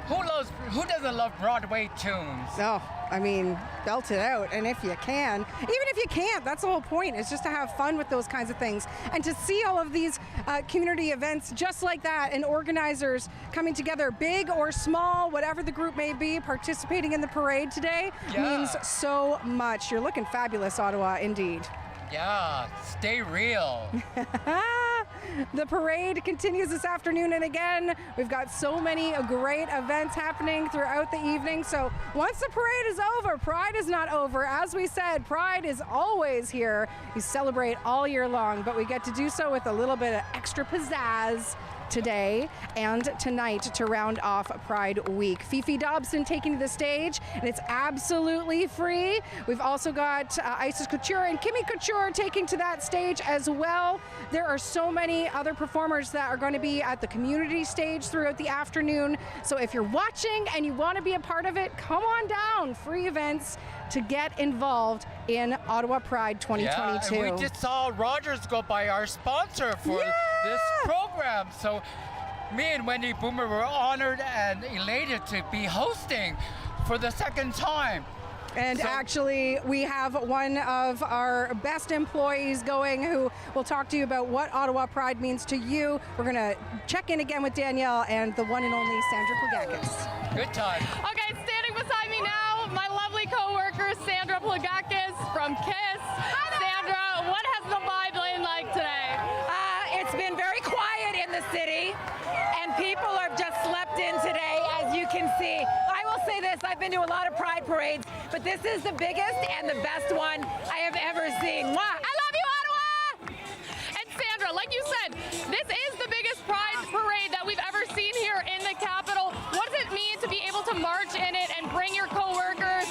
who doesn't love Broadway tunes? Oh, I mean, belt it out, and if you can. Even if you can't, that's the whole point, is just to have fun with those kinds of things. And to see all of these community events just like that, and organizers coming together, big or small, whatever the group may be, participating in the parade today means so much. You're looking fabulous, Ottawa, indeed. Yeah, stay real. The parade continues this afternoon, and again, we've got so many great events happening throughout the evening. So once the parade is over, Pride is not over. As we said, Pride is always here. We celebrate all year long, but we get to do so with a little bit of extra pizzazz today and tonight to round off Pride Week. Fifi Dobson taking to the stage, and it's absolutely free. We've also got Isis Couture and Kimmy Couture taking to that stage as well. There are so many other performers that are going to be at the community stage throughout the afternoon. So if you're watching and you want to be a part of it, come on down. Free events to get involved in Ottawa Pride 2022. Yeah, and we just saw Rogers go by, our sponsor for this program. So me and Wendy Bouma were honored and elated to be hosting for the second time. And actually, we have one of our best employees going who will talk to you about what Ottawa Pride means to you. We're going to check in again with Danielle and the one and only Sandra Plagakis. Good time. Okay, standing beside me now, my lovely co-worker, Sandra Plagakis from KISS. Sandra, what has the vibe been like today? It's been very quiet in the city, and people have just slept in today, as you can see. I will say this, I've been to a lot of Pride parades, but this is the biggest and the best one I have ever seen. Mwah! I love you, Ottawa! And Sandra, like you said, this is the biggest Pride parade that we've ever seen here in the Capitol. What does it mean to be able to march in it and bring your co-workers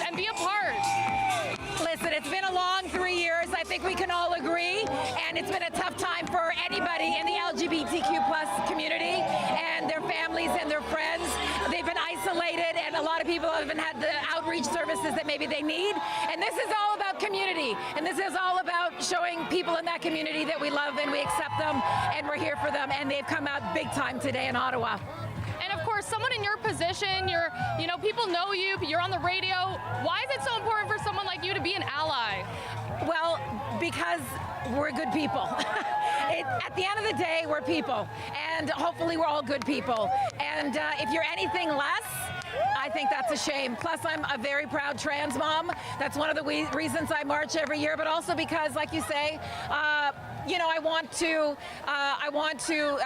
think we can all agree. And it's been a tough time for anybody in the LGBTQ plus community and their families and their friends. They've been isolated, and a lot of people haven't had the outreach services that maybe they need. And this is all about community. And this is all about showing people in that community that we love and we accept them and we're here for them. And they've come out big time today in Ottawa. And of course, someone in your position, people know you, you're on the radio. Why is it so important for someone like you to be an ally? Well, because we're good people. At the end of the day, we're people, and hopefully we're all good people. And if you're anything less, I think that's a shame. Plus, I'm a very proud trans mom. That's one of the reasons I march every year, but also because, like you say, I want to,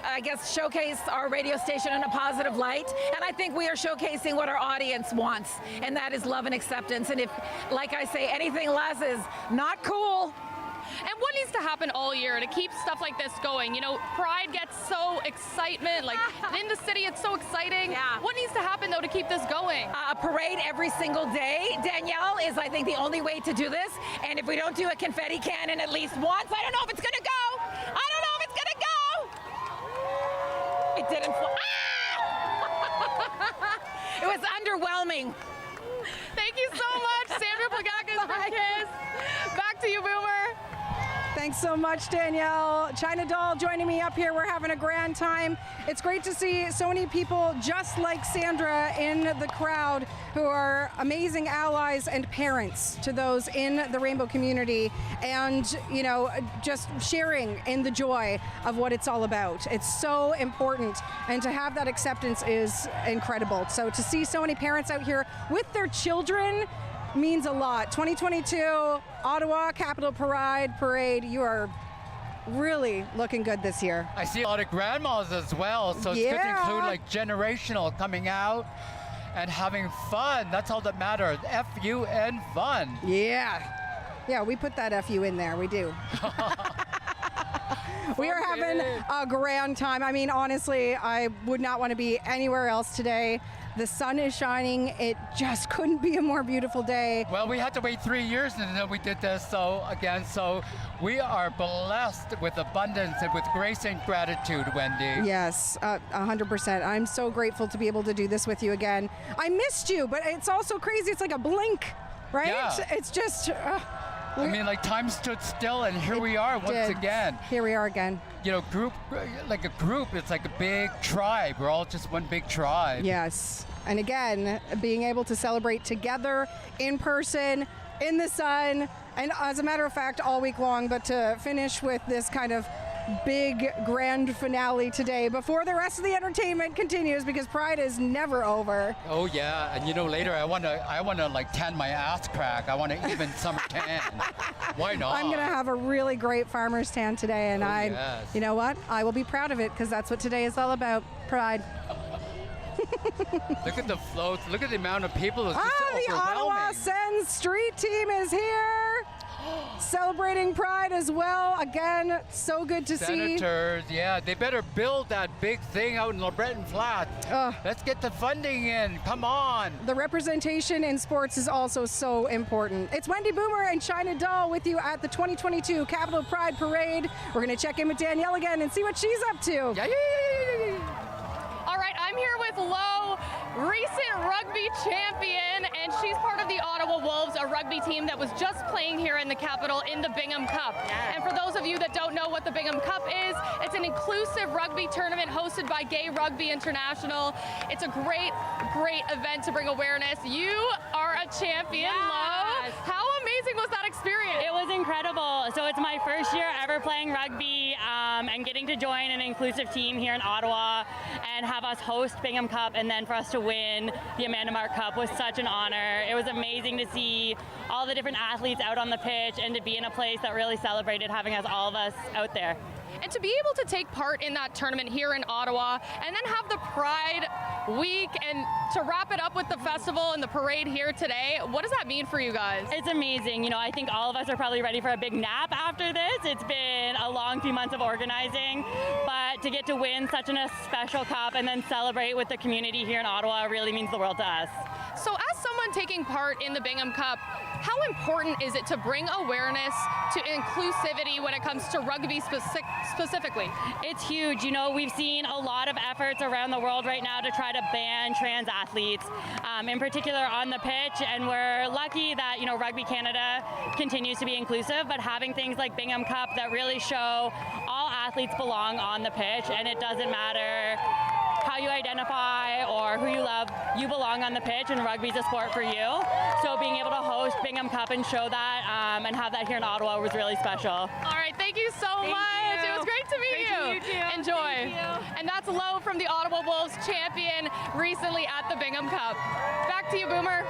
I guess, showcase our radio station in a positive light. And I think we are showcasing what our audience wants, and that is love and acceptance. And if, like I say, anything less is not cool. And what needs to happen all year to keep stuff like this going? Pride gets so excitement, like in the city, it's so exciting. Yeah. What needs to happen though to keep this going? A parade every single day, Danielle, is I think the only way to do this. And if we don't do a confetti cannon at least once, I don't know if it's gonna go. I don't know if it's gonna go. It didn't fly. Ah! It was underwhelming. Thank you so much, Sandra Plagakis for KISS. Back to you, Boomer. Thanks so much, Danielle. China Doll joining me up here. We're having a grand time. It's great to see so many people just like Sandra in the crowd who are amazing allies and parents to those in the rainbow community, and just sharing in the joy of what it's all about. It's so important, and to have that acceptance is incredible. So to see so many parents out here with their children means a lot. 2022 Ottawa Capital Parade, you are really looking good this year. I see a lot of grandmas as well, so it's good to include like generational coming out and having fun. That's all that matters. F-U-N, fun. Yeah, we put that F-U in there, we do. We are having a grand time. I mean, honestly, I would not want to be anywhere else today. The sun is shining. It just couldn't be a more beautiful day. Well, we had to wait 3 years until we did this, so we are blessed with abundance and with grace and gratitude, Wendy. Yes, 100%. I'm so grateful to be able to do this with you again. I missed you, but it's also crazy. It's like a blink, right? Yeah. It's just... I mean, like time stood still, and here we are once again. Here we are again. Group, like a group, it's like a big tribe. We're all just one big tribe. Yes. And again, being able to celebrate together in person, in the sun, and as a matter of fact, all week long, but to finish with this kind of big grand finale today before the rest of the entertainment continues, because Pride is never over. Oh yeah, and later I want to like tan my ass crack. I want to even summer tan. Why not? I'm gonna have a really great farmer's tan today, and yes. You know what? I will be proud of it, because that's what today is all about. Pride. Look at the floats. Look at the amount of people. It's just the overwhelming. Ottawa Sens street team is here. Celebrating Pride as well. Again, so good to see. Senators, yeah, they better build that big thing out in LeBreton Flat. Let's get the funding in. Come on. The representation in sports is also so important. It's Wendy Boomer and China Doll with you at the 2022 Capital Pride Parade. We're going to check in with Danielle again and see what she's up to. Yeah. All right, I'm here with Lo, recent rugby champion, and she's part of the Ottawa Wolves, a rugby team that was just playing here in the capital in the Bingham Cup. And for those of you that don't know what the Bingham Cup is, it's an inclusive rugby tournament hosted by Gay Rugby International. It's a great event to bring awareness. You are a champion, Lo. How amazing was that experience? It was incredible. So it's my first year ever playing rugby, and getting to join an inclusive team here in Ottawa and have us host Bingham Cup, and then for us to win the Amanda Mark Cup was such an honor. It was amazing to see all the different athletes out on the pitch and to be in a place that really celebrated having all of us out there. And to be able to take part in that tournament here in Ottawa and then have the pride week. And to wrap it up with the festival and the parade here today, what does that mean for you guys? It's amazing. You know, I think all of us are probably ready for a big nap after this. It's been a long few months of organizing, but to get to win such a special cup and then celebrate with the community here in Ottawa really means the world to us. So as someone taking part in the Bingham Cup, how important is it to bring awareness to inclusivity when it comes to rugby specifically? It's huge. You know, we've seen a lot of efforts around the world right now to try to ban trans athletes, in particular on the pitch, and we're lucky that, you know, Rugby Canada continues to be inclusive, but having things like Bingham Cup that really show all athletes belong on the pitch, and it doesn't matter how you identify or who you love, you belong on the pitch, and rugby's a sport for you. So being able to host Bingham Cup and show that and have that here in Ottawa was really special. All right, thank you so much. It was great to meet you. Enjoy. And that's Lo from the Ottawa Wolves, champion recently at the Bingham Cup. Back to you, Boomer.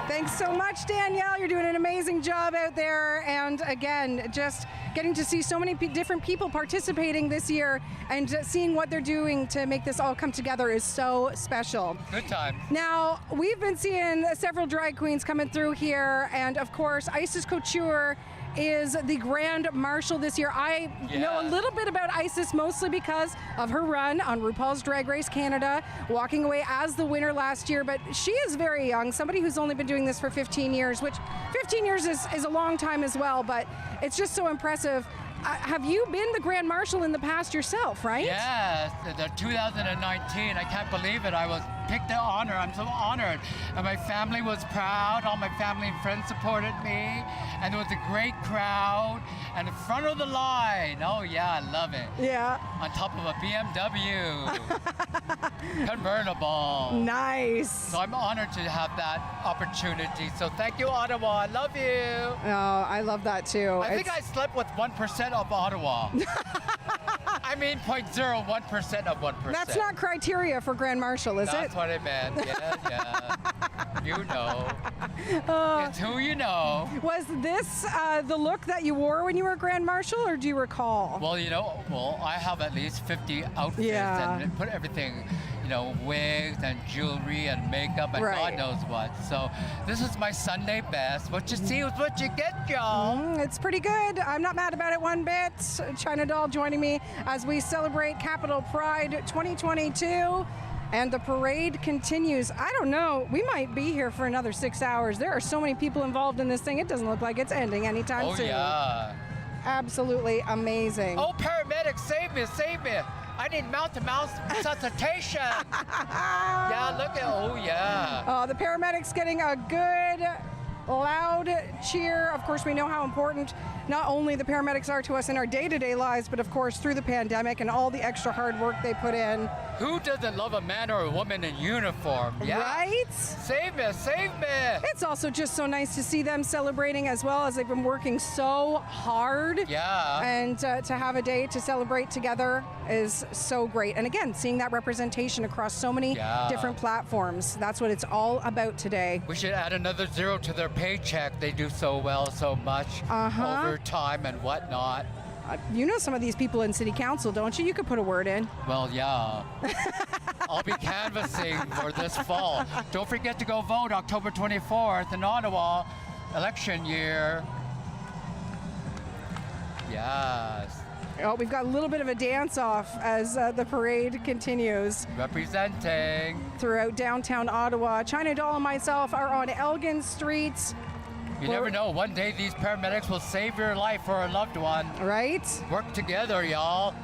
Thanks so much, Danielle. You're doing an amazing job out there. And again, just getting to see so many different people participating this year and seeing what they're doing to make this all come together is so special. Good time. Now, we've been seeing several drag queens coming through here, and of course, Isis Couture is the Grand Marshal this year. I know a little bit about Isis mostly because of her run on RuPaul's Drag Race Canada, walking away as the winner last year, but she is very young, somebody who's only been doing this for 15 years, which 15 years is a long time as well, but it's just so impressive. Have you been the Grand Marshal in the past yourself, right? Yes, the 2019, I can't believe it. I was picked the honor. I'm so honored. And my family was proud. All my family and friends supported me. And there was a great crowd. And in front of the line, oh yeah, I love it. Yeah. On top of a BMW. Convertible. Nice. So I'm honored to have that opportunity. So thank you, Ottawa. I love you. Oh, I love that too. I think I slept with 1% of Ottawa. I mean 0.01% of 1%. That's not criteria for Grand Marshal, is it? That's what I meant. Yeah. You know. It's who you know. Was this the look that you wore when you were Grand Marshal, or do you recall? Well, I have at least 50 outfits and put everything, wigs and jewelry and makeup and God knows what. So this is my Sunday best. What you see is what you get, y'all. It's pretty good. I'm not mad about it one bit. China Doll joining me as we celebrate Capital Pride 2022. And the parade continues. I don't know, we might be here for another 6 hours. There are so many people involved in this thing, it doesn't look like it's ending anytime soon. Oh, yeah. Absolutely amazing. Oh, paramedics, save me. I need mouth-to-mouth resuscitation. Yeah, look at, the paramedics getting a good, loud cheer. Of course, we know how important not only the paramedics are to us in our day-to-day lives, but of course through the pandemic and all the extra hard work they put in. Who doesn't love a man or a woman in uniform? Yeah. Right? Save me. It's also just so nice to see them celebrating as well, as they've been working so hard. Yeah. And to have a day to celebrate together is so great. And again, seeing that representation across so many different platforms, that's what it's all about today. We should add another zero to their paycheck. They do so well, so much overtime and whatnot. You know some of these people in City Council, don't you? You could put a word in. Well, yeah. I'll be canvassing for this fall. Don't forget to go vote October 24th in Ottawa, election year. Yes. Oh, we've got a little bit of a dance-off as the parade continues. Representing. Throughout downtown Ottawa. China Doll and myself are on Elgin Street. You never know. One day these paramedics will save your life or a loved one. Right? Work together, y'all.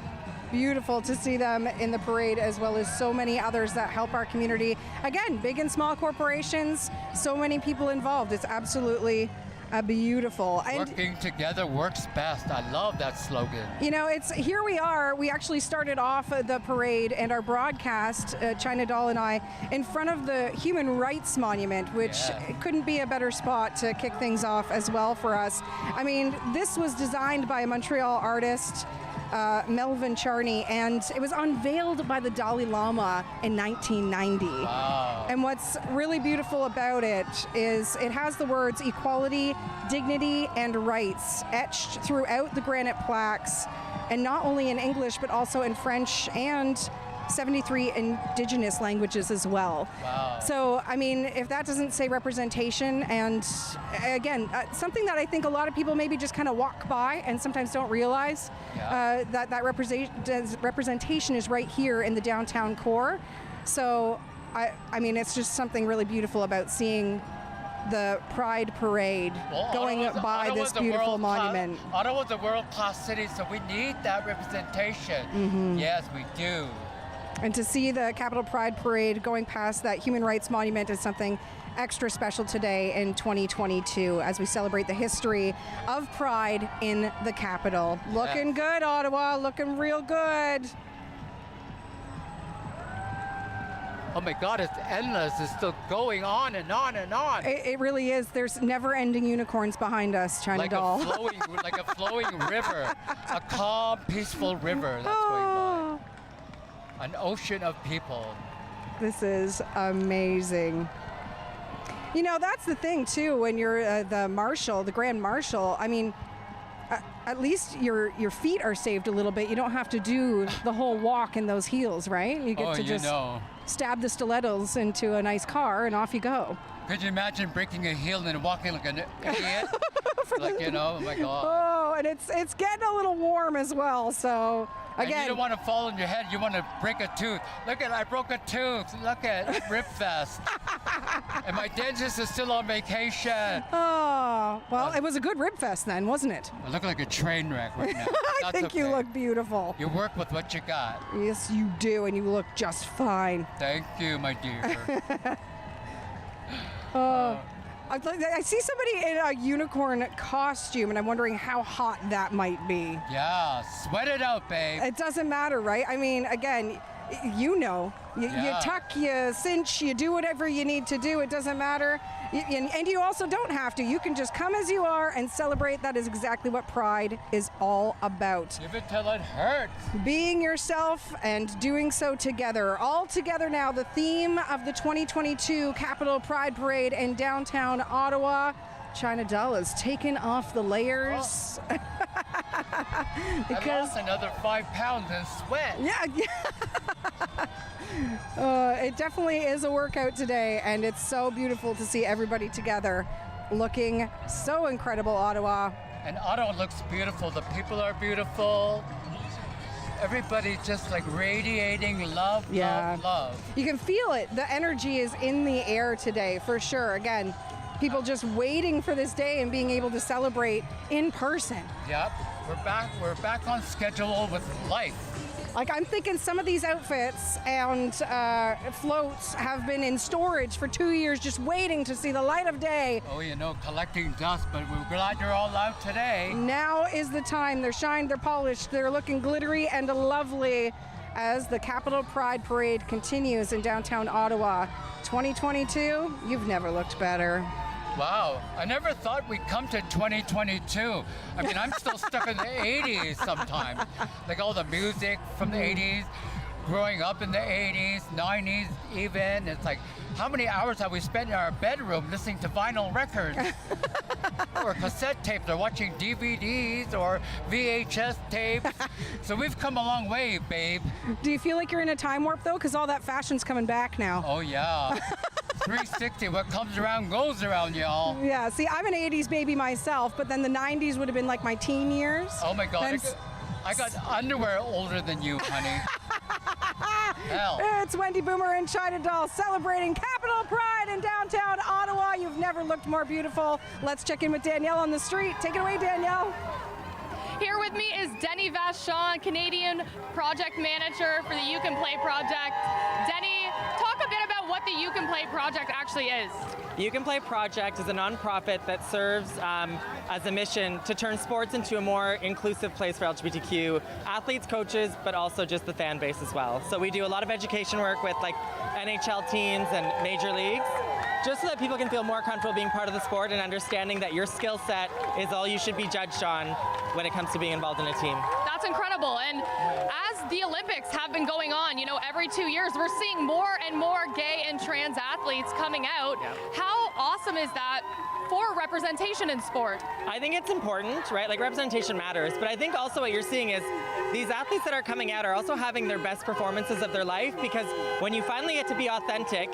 Beautiful to see them in the parade, as well as so many others that help our community. Again, big and small corporations, so many people involved. It's absolutely beautiful. Working together works best. I love that slogan. It's here we are. We actually started off the parade and our broadcast, China Doll and I, in front of the Human Rights Monument, which couldn't be a better spot to kick things off as well for us. I mean, this was designed by a Montreal artist, Melvin Charney, and it was unveiled by the Dalai Lama in 1990. Wow. And what's really beautiful about it is it has the words equality, dignity, and rights etched throughout the granite plaques, and not only in English but also in French and 73 indigenous languages as well. Wow. So, I mean, if that doesn't say representation, and again, something that I think a lot of people maybe just kind of walk by and sometimes don't realize, that representation is right here in the downtown core. So, I mean, it's just something really beautiful about seeing the Pride Parade going by this beautiful monument. Ottawa's a world-class city, so we need that representation. Yes, we do. And to see the Capitol Pride Parade going past that Human Rights Monument is something extra special today in 2022 as we celebrate the history of Pride in the Capitol. Looking good, Ottawa, looking real good. Oh my God, it's endless. It's still going on and on and on. It really is. There's never-ending unicorns behind us, China Doll. Like a flowing river, a calm, peaceful river that's going by. An ocean of people. This is amazing. You know, that's the thing too. When you're the marshal, the Grand Marshal. I mean, at least your feet are saved a little bit. You don't have to do the whole walk in those heels, right? You get to just stab the stilettos into a nice car and off you go. Could you imagine breaking a heel and walking like an idiot? Like, you know, oh my God. Oh, and it's getting a little warm as well, so again. And you don't want to fall on your head, you want to break a tooth. Look at, I broke a tooth. Look at Rip Fest. And my dentist is still on vacation. Oh, well, it was a good Rib Fest then, wasn't it? I look like a train wreck right now. I think you look beautiful. You work with what you got. Yes, you do, and you look just fine. Thank you, my dear. I see somebody in a unicorn costume, and I'm wondering how hot that might be. Yeah, sweat it out, babe. It doesn't matter, right? I mean, again, you know, you tuck, you cinch, you do whatever you need to do. It doesn't matter. And you also don't have to. You can just come as you are and celebrate. That is exactly what Pride is all about. Give it till it hurts. Being yourself and doing so together. All together now, the theme of the 2022 Capitol Pride Parade in downtown Ottawa. China Doll has taken off the layers. Because I lost another 5 pounds in sweat. It definitely is a workout today, and it's so beautiful to see everybody together looking so incredible, Ottawa. And Ottawa looks beautiful. The people are beautiful. Everybody's just like radiating love, love, love. You can feel it. The energy is in the air today, for sure. Again, people just waiting for this day and being able to celebrate in person. Yep, we're back on schedule with life. Like, I'm thinking some of these outfits and floats have been in storage for 2 years just waiting to see the light of day. Oh, you know, collecting dust, but we're glad you're all out today. Now is the time. They're shined, they're polished, they're looking glittery and lovely as the Capitol Pride Parade continues in downtown Ottawa. 2022, you've never looked better. Wow, I never thought we'd come to 2022. I mean, I'm still stuck in the 80s sometimes. Like all the music from the 80s, growing up in the 80s, 90s even. It's like, how many hours have we spent in our bedroom listening to vinyl records? Or cassette tapes, or watching DVDs, or VHS tapes. So we've come a long way, babe. Do you feel like you're in a time warp, though? Because all that fashion's coming back now. Oh, yeah. 360, what comes around goes around, y'all. Yeah, see, I'm an 80s baby myself, but then the 90s would have been like my teen years. Oh my God, I got underwear older than you, honey. Hell. It's Wendy, Bouma, and China Doll celebrating Capitol Pride in downtown Ottawa. You've never looked more beautiful. Let's check in with Danielle on the street. Take it away, Danielle. Here with me is Denny Vachon, Canadian Project Manager for the You Can Play Project. Denny, talk a bit about what the You Can Play Project actually is. You Can Play Project is a nonprofit that serves as a mission to turn sports into a more inclusive place for LGBTQ athletes, coaches, but also just the fan base as well. So we do a lot of education work with like NHL teams and major leagues, just so that people can feel more comfortable being part of the sport and understanding that your skill set is all you should be judged on when it comes to being involved in a team. That's incredible. And as the Olympics have been going on, you know, every 2 years, we're seeing more and more gay and trans athletes coming out. Yeah. How awesome is that for representation in sport? I think it's important, right? Like representation matters, but I think also what you're seeing is these athletes that are coming out are also having their best performances of their life, because when you finally get to be authentic,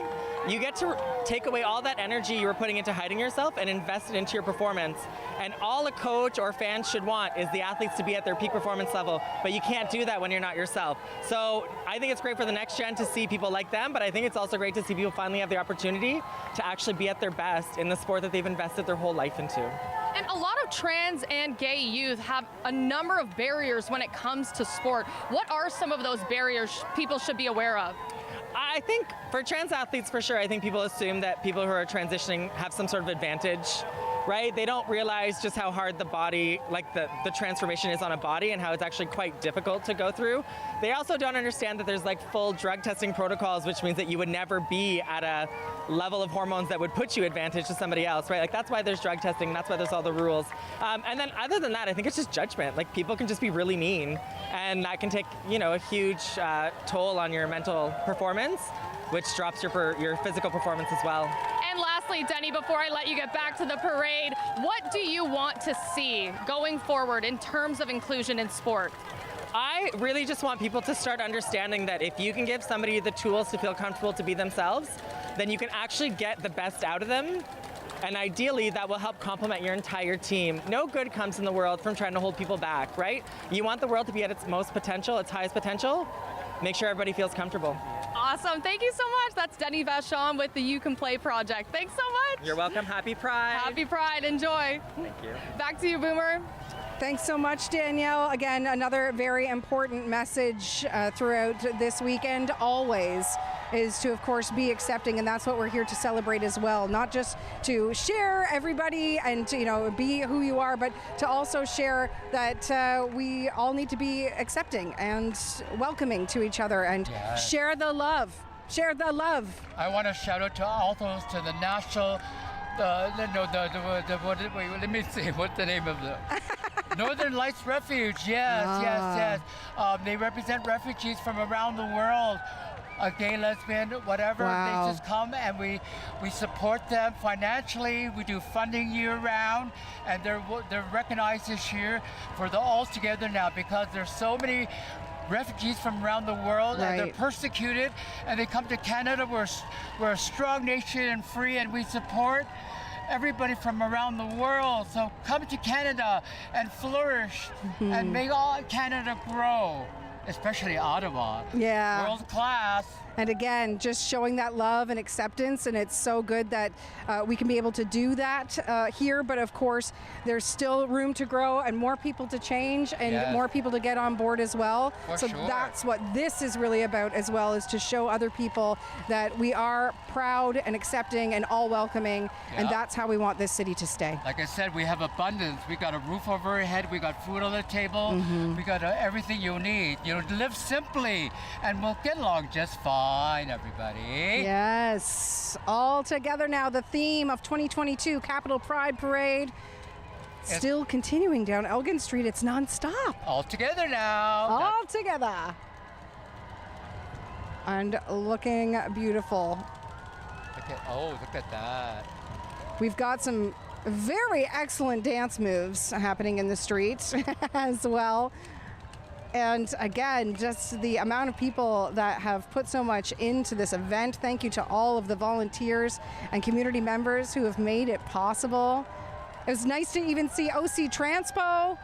you get to take away all that energy you were putting into hiding yourself and invest it into your performance. And all a coach or fan should want is the athletes to be at their peak performance level, but you can't do that when you're not yourself. So I think it's great for the next gen to see people like them, but I think it's also great to see people finally have the opportunity to actually be at their best in the sport that they've invested their whole life into. And a lot of trans and gay youth have a number of barriers when it comes to sport. What are some of those barriers people should be aware of? I think for trans athletes, for sure, I think people assume that people who are transitioning have some sort of advantage, right? They don't realize just how hard the body, like the transformation is on a body and how it's actually quite difficult to go through. They also don't understand that there's like full drug testing protocols, which means that you would never be at a level of hormones that would put you advantage to somebody else, right? Like that's why there's drug testing, that's why there's all the rules. And then other than that, I think it's just judgment. Like people can just be really mean, and that can take, a huge toll on your mental performance, which drops your physical performance as well. And lastly, Denny, before I let you get back to the parade, what do you want to see going forward in terms of inclusion in sport? I really just want people to start understanding that if you can give somebody the tools to feel comfortable to be themselves, then you can actually get the best out of them. And ideally, that will help complement your entire team. No good comes in the world from trying to hold people back, right? You want the world to be at its most potential, its highest potential. Make sure everybody feels comfortable. Awesome. Thank you so much. That's Denny Vachon with the You Can Play Project. Thanks so much. You're welcome. Happy Pride. Happy Pride. Enjoy. Thank you. Back to you, Boomer. Thanks so much, Danielle. Again, another very important message throughout this weekend always is to, of course, be accepting, and that's what we're here to celebrate as well. Not just to share everybody and to, be who you are, but to also share that we all need to be accepting and welcoming to each other and share the love. Share the love. I want to shout out to all those to the national. Let me see. What's the name of the Northern Lights Refuge? Yes. They represent refugees from around the world. Gay, lesbian, whatever. Wow. They just come and we support them financially. We do funding year round, and they're recognized this year for the All Together Now, because there's so many refugees from around the world, and they're persecuted, and they come to Canada. We're a strong nation and free, and we support everybody from around the world. So come to Canada and flourish and make all Canada grow, especially Ottawa. Yeah. World class. And again, just showing that love and acceptance, and it's so good that we can be able to do that here, but of course there's still room to grow and more people to change and more people to get on board as well. So that's what this is really about as well, is to show other people that we are proud and accepting and all welcoming, and that's how we want this city to stay. Like I said, we have abundance. We got a roof over our head, we got food on the table, we got everything you need. Live simply and we'll get along just fine, everybody. Yes, all together now. The theme of 2022 Capital Pride Parade still continuing down Elgin Street. It's nonstop. All together now. All together. And looking beautiful. Look at that. We've got some very excellent dance moves happening in the streets as well. And again, just the amount of people that have put so much into this event. Thank you to all of the volunteers and community members who have made it possible. It was nice to even see OC Transpo.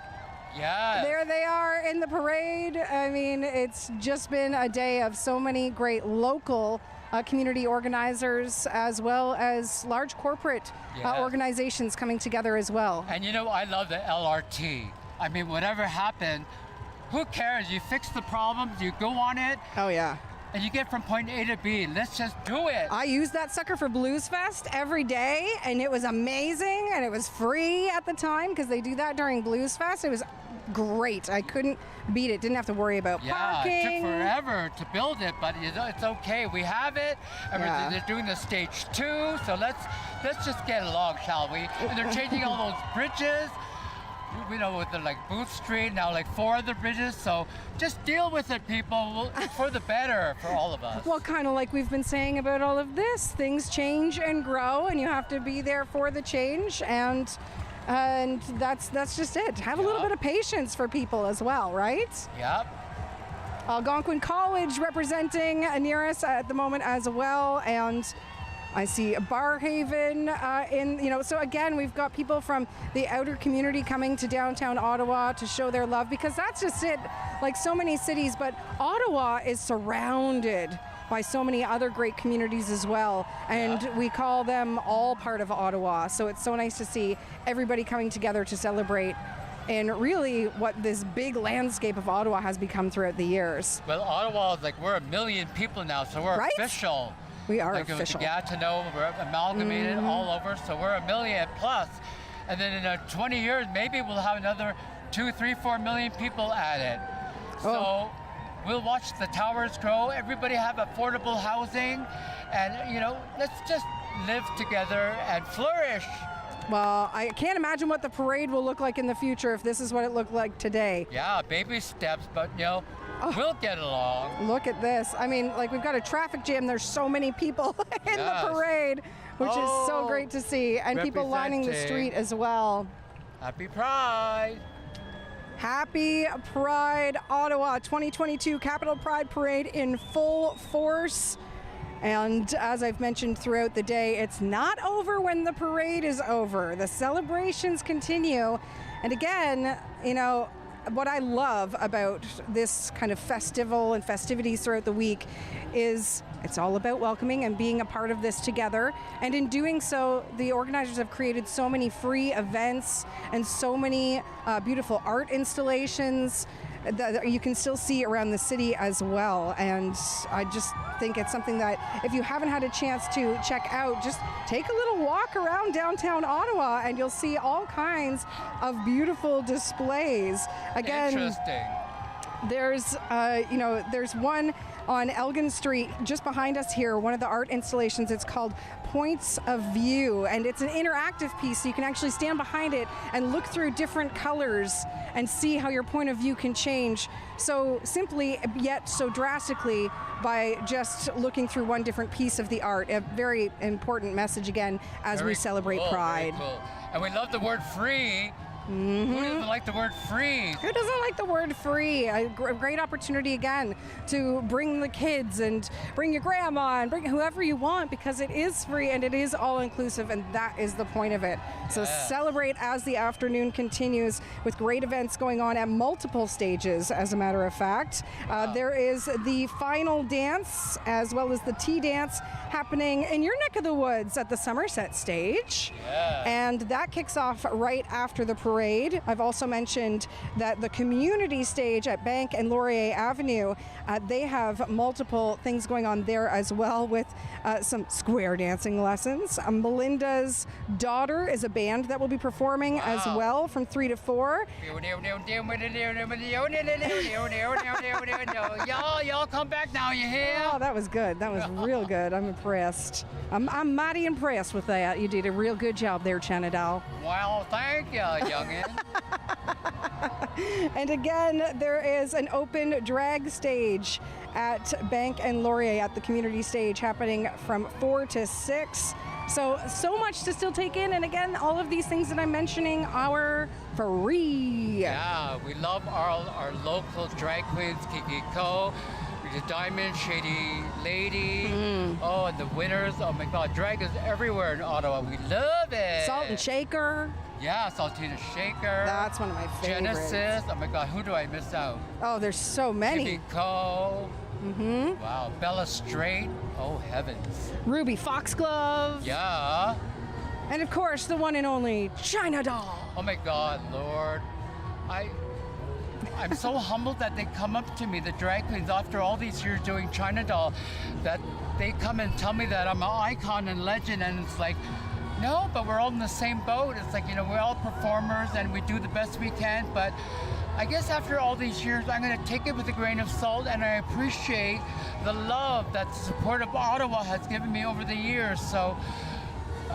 Yeah. There they are in the parade. I mean, it's just been a day of so many great local community organizers, as well as large corporate organizations coming together as well. And I love the LRT. I mean, whatever happened, who cares? You fix the problems, you go on it. Oh yeah. And you get from point A to B. Let's just do it. I use that sucker for Blues Fest every day, and it was amazing, and it was free at the time because they do that during Blues Fest. It was great. I couldn't beat it. Didn't have to worry about parking. It took forever to build it, but it's okay. We have it. They're doing the stage 2, so let's just get along, shall we? And they're changing all those bridges. you know, with the like Booth Street, now like 4 other bridges. So just deal with it, people, for the better for all of us. Well, kind of like we've been saying about all of this, things change and grow, and you have to be there for the change, and that's just it. Have a little bit of patience for people as well, right? Yep. Algonquin College representing near us at the moment as well, and I see Barhaven so again, we've got people from the outer community coming to downtown Ottawa to show their love, because that's just it, like so many cities, but Ottawa is surrounded by so many other great communities as well, and we call them all part of Ottawa, so it's so nice to see everybody coming together to celebrate in really what this big landscape of Ottawa has become throughout the years. Well, Ottawa is like, we're 1 million people now, so we're official. We are like official. With the Gatineau, we're amalgamated all over, so we're 1 million plus. And then in 20 years, maybe we'll have another 2, 3, 4 million people added. So we'll watch the towers grow, everybody have affordable housing, and let's just live together and flourish. Well, I can't imagine what the parade will look like in the future if this is what it looked like today. Yeah, baby steps, but we'll get along. Look at this. I mean, like, we've got a traffic jam. There's so many people in the parade, which is so great to see. And people lining the street as well. Happy Pride. Happy Pride, Ottawa 2022 Capital Pride Parade in full force. And as I've mentioned throughout the day, it's not over when the parade is over. The celebrations continue. And again, what I love about this kind of festival and festivities throughout the week is it's all about welcoming and being a part of this together. And in doing so, the organizers have created so many free events and so many beautiful art installations that you can still see around the city as well. And I just think it's something that if you haven't had a chance to check out, just take a little walk around downtown Ottawa and you'll see all kinds of beautiful displays. Again, interesting. There's one on Elgin Street just behind us here, one of the art installations. It's called Points of View, and it's an interactive piece, so you can actually stand behind it and look through different colors and see how your point of view can change so simply yet so drastically by just looking through one different piece of the art. A very important message again as we celebrate Pride. Very cool. And we love the word free. Who doesn't like the word free? Who doesn't like the word free? A great opportunity again to bring the kids and bring your grandma and bring whoever you want, because it is free and it is all inclusive, and that is the point of it. So celebrate as the afternoon continues with great events going on at multiple stages, as a matter of fact. There is the final dance as well as the tea dance happening in your neck of the woods at the Somerset stage. And that kicks off right after the parade. I've also mentioned that the community stage at Bank and Laurier Avenue, they have multiple things going on there as well, with some square dancing lessons. Melinda's Daughter is a band that will be performing as well from 3 to 4. Y'all come back now, you hear? Oh, that was good. That was real good. I'm impressed. I'm mighty impressed with that. You did a real good job there, Chanadal. Well, thank you, youngin'. And again, there is an open drag stage at Bank and Laurier at the community stage happening from 4 to 6. So much to still take in. And again, all of these things that I'm mentioning are free. Yeah, we love our local drag queens, Kiki Ko, the Diamond, Shady Lady. Oh, and the winners. Oh my God, drag is everywhere in Ottawa. We love it. Salt and Shaker. Yeah, Saltina Shaker. That's one of my favorites. Genesis. Oh my God, who do I miss out? Oh, there's so many. Jimmy Co. Wow, Bella Strait. Oh heavens. Ruby Foxglove. Yeah. And of course, the one and only China Doll. Oh my God, Lord. I'm so humbled that they come up to me, the drag queens, after all these years doing China Doll, that they come and tell me that I'm an icon and legend, and it's like, no, but we're all in the same boat. It's like, we're all performers and we do the best we can, but I guess after all these years, I'm going to take it with a grain of salt, and I appreciate the love that the support of Ottawa has given me over the years. So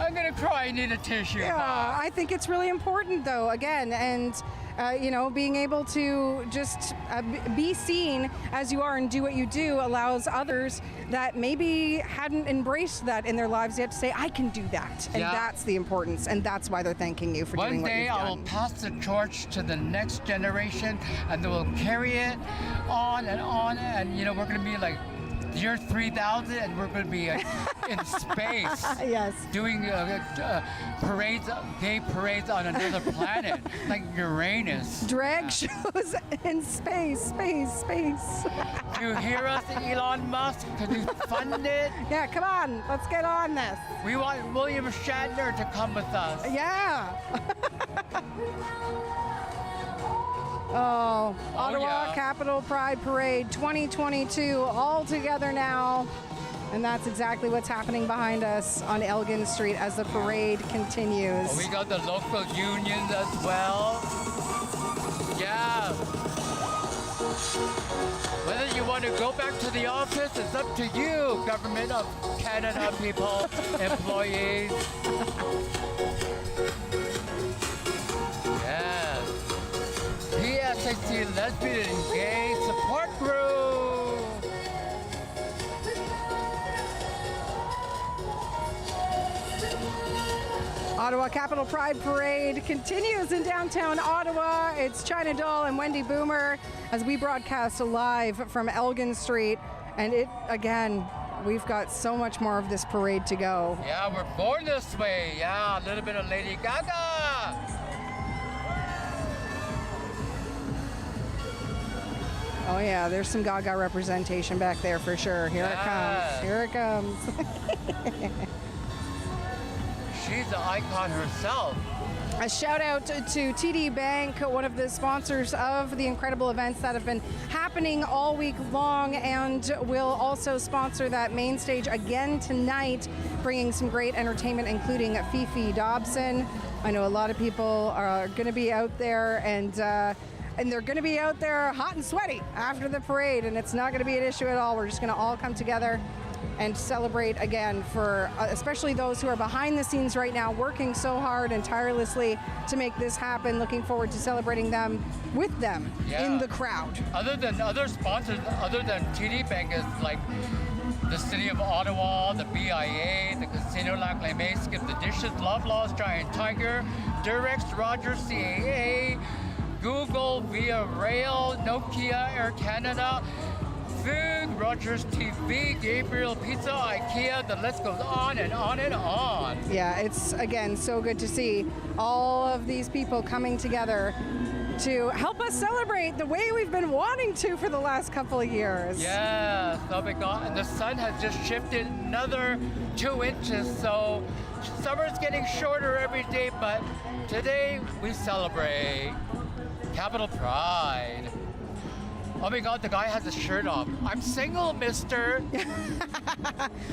I'm gonna cry. I need a tissue. Yeah, I think it's really important, though, again, and being able to just be seen as you are and do what you do allows others that maybe hadn't embraced that in their lives yet to say, I can do that. And that's the importance, and that's why they're thanking you for doing what you've done. One day I will pass the torch to the next generation, and they will carry it on, and we're going to be like year 3000, and we're going to be in space. Yes. Doing parades, gay parades on another planet, like Uranus. Drag shows in space. Do you hear us, Elon Musk? Can you fund it? Yeah, come on, let's get on this. We want William Shatner to come with us. Yeah. Oh, Ottawa Capital Pride Parade 2022 all together now. And that's exactly what's happening behind us on Elgin Street as the parade continues. Oh, we got the local unions as well. Yeah. Whether you want to go back to the office, it's up to you, Government of Canada people, employees. Yeah. PSAC Lesbian and Gay Support Group. Ottawa Capital Pride Parade continues in downtown Ottawa. It's China Doll and Wendy Bouma as we broadcast live from Elgin Street. And we've got so much more of this parade to go. Yeah, we're born this way. Yeah, a little bit of Lady Gaga. Oh yeah, there's some Gaga representation back there for sure. Here it comes. Here it comes. She's an icon herself. A shout out to TD Bank, one of the sponsors of the incredible events that have been happening all week long, and will also sponsor that main stage again tonight, bringing some great entertainment, including Fifi Dobson. I know a lot of people are going to be out there, and they're going to be out there hot and sweaty after the parade, and it's not going to be an issue at all. We're just going to all come together and celebrate again for especially those who are behind the scenes right now, working so hard and tirelessly to make this happen. Looking forward to celebrating them with them in the crowd. Other than other sponsors, other than TD Bank, is like the City of Ottawa, the BIA, the Casino La Cleme, Skip the Dishes, Love Laws, Giant Tiger, Durex, Rogers, CAA, Google, Via Rail, Nokia, Air Canada, Food, Rogers TV, Gabriel Pizza, IKEA, the list goes on and on and on. Yeah, it's again so good to see all of these people coming together to help us celebrate the way we've been wanting to for the last couple of years. Yeah, oh my God, and the sun has just shifted another 2 inches, so summer's getting shorter every day, but today we celebrate Capital Pride. Oh my God, the guy has a shirt off. I'm single, mister.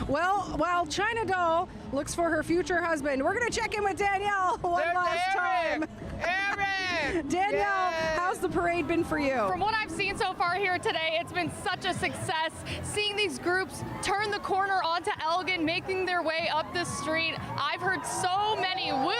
Well, while China Doll looks for her future husband, we're going to check in with Danielle last time. Eric! Danielle, how's the parade been for you? From what I've seen so far here today, it's been such a success. Seeing these groups turn the corner onto Elgin, making their way up the street. I've heard so many woos.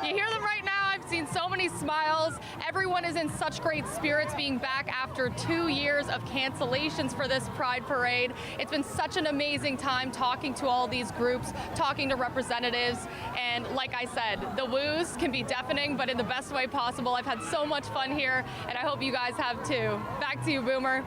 You hear them right now. I've seen so many smiles. Everyone is in such great spirits being back after 2 years of cancellations for this Pride Parade. It's been such an amazing time talking to all these groups, talking to representatives, and like I said, the woos can be deafening, but in the best way possible. I've had so much fun here, and I hope you guys have too. Back to you, Boomer.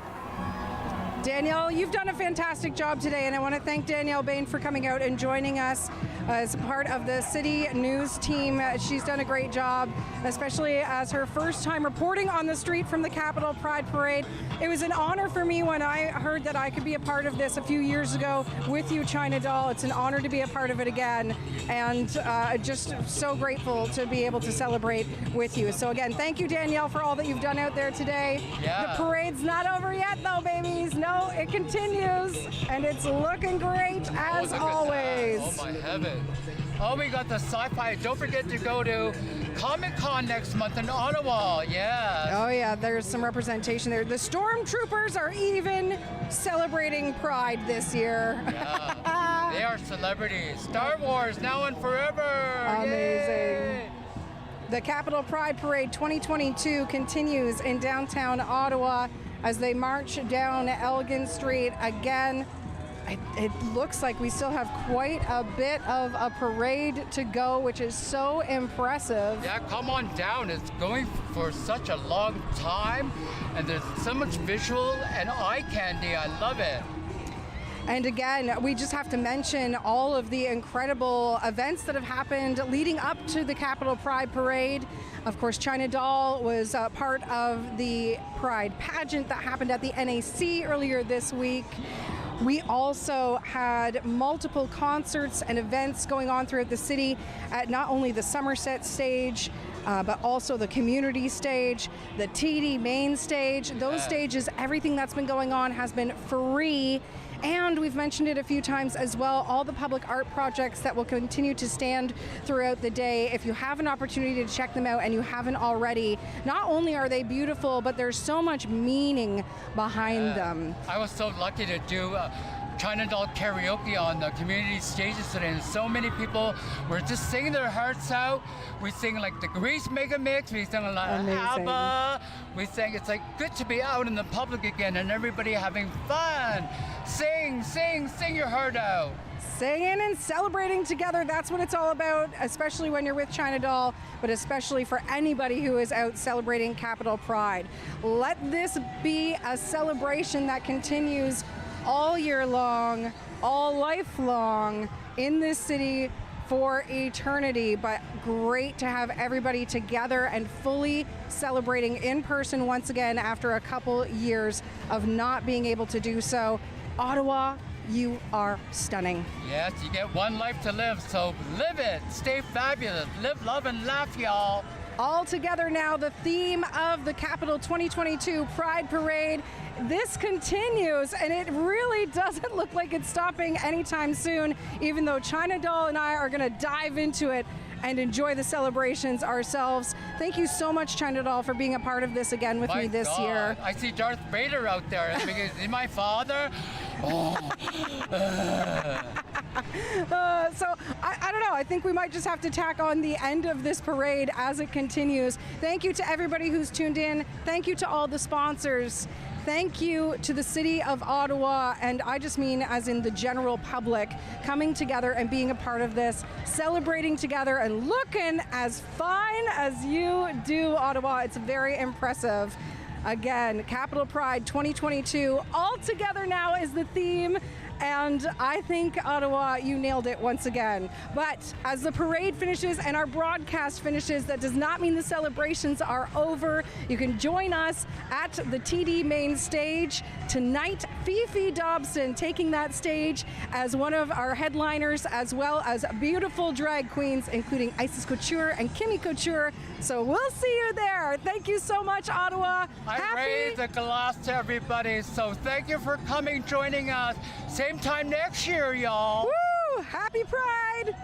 Danielle, you've done a fantastic job today, and I want to thank Danielle Bain for coming out and joining us as part of the city news team. She's done a great job, especially as her first time reporting on the street from the Capital Pride Parade. It was an honor for me when I heard that I could be a part of this a few years ago with you, China Doll. It's an honor to be a part of it again, and just so grateful to be able to celebrate with you. So again, thank you, Danielle, for all that you've done out there today. Yeah. The parade's not over yet, though, babies. No, it continues, and it's looking great as always. Oh my heaven. Oh, we got the sci-fi. Don't forget to go to Comic-Con next month in Ottawa. Yeah. Oh yeah, there's some representation there. The Stormtroopers are even celebrating Pride this year. Yeah. They are celebrities. Star Wars, now and forever. Amazing. Yay! The Capital Pride Parade 2022 continues in downtown Ottawa as they march down Elgin Street again. It looks like we still have quite a bit of a parade to go, which is so impressive. Yeah, come on down. It's going for such a long time, and there's so much visual and eye candy. I love it. And again, we just have to mention all of the incredible events that have happened leading up to the Capital Pride Parade. Of course, China Doll was part of the Pride pageant that happened at the NAC earlier this week. We also had multiple concerts and events going on throughout the city at not only the Somerset stage, but also the community stage, the TD main stage. Those stages, everything that's been going on has been free. And we've mentioned it a few times as well, all the public art projects that will continue to stand throughout the day. If you have an opportunity to check them out and you haven't already, not only are they beautiful, but there's so much meaning behind them. I was so lucky to do China Doll karaoke on the community stages today, and so many people were just singing their hearts out. We sing like the Grease Mega Mix, we sing a lot of ABBA, we sang, it's like good to be out in the public again and everybody having fun. Sing, sing, sing your heart out. Singing and celebrating together, that's what it's all about, especially when you're with China Doll, but especially for anybody who is out celebrating Capital Pride. Let this be a celebration that continues all year long, all lifelong in this city for eternity, but great to have everybody together and fully celebrating in person once again after a couple years of not being able to do so. Ottawa, you are stunning. Yes, you get one life to live, so live it. Stay fabulous. Live, love, and laugh, y'all. All together now, the theme of the Capital 2022 Pride Parade. This continues, and it really doesn't look like it's stopping anytime soon, even though China Doll and I are going to dive into it and enjoy the celebrations ourselves. Thank you so much, China Doll, for being a part of this again with me this year. I see Darth Vader out there. Is my father? Oh. So I don't know. I think we might just have to tack on the end of this parade as it continues. Thank you to everybody who's tuned in. Thank you to all the sponsors. Thank you to the City of Ottawa, and I just mean as in the general public, coming together and being a part of this, celebrating together and looking as fine as you do, Ottawa. It's very impressive. Again, Capital Pride 2022, all together now is the theme. And I think, Ottawa, you nailed it once again. But as the parade finishes and our broadcast finishes, that does not mean the celebrations are over. You can join us at the TD main stage. Tonight, Fifi Dobson taking that stage as one of our headliners, as well as beautiful drag queens, including Isis Couture and Kimmy Couture. So we'll see you there. Thank you so much, Ottawa. I raise a glass to everybody, so thank you for coming, joining us. Same time next year, y'all. Woo! Happy Pride!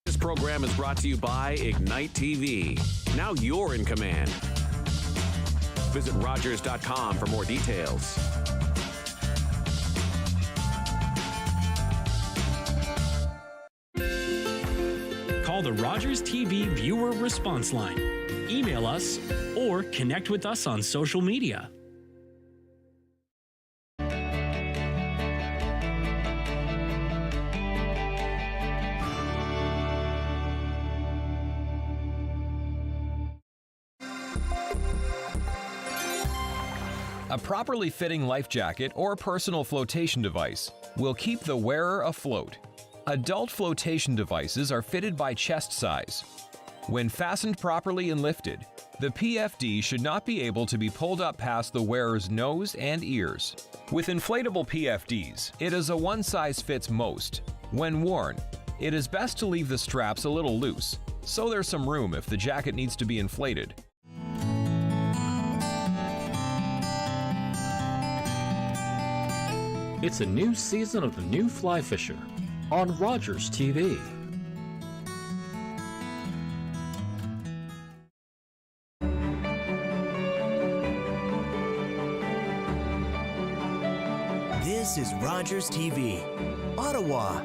This program is brought to you by Ignite TV. Now you're in command. Visit Rogers.com for more details. Call the Rogers TV viewer response line, email us, or connect with us on social media. A properly fitting life jacket or personal flotation device will keep the wearer afloat. Adult flotation devices are fitted by chest size. When fastened properly and lifted, the PFD should not be able to be pulled up past the wearer's nose and ears. With inflatable PFDs, it is a one-size-fits-most. When worn, it is best to leave the straps a little loose, so there's some room if the jacket needs to be inflated. It's a new season of The New Fly Fisher on Rogers TV. This is Rogers TV, Ottawa.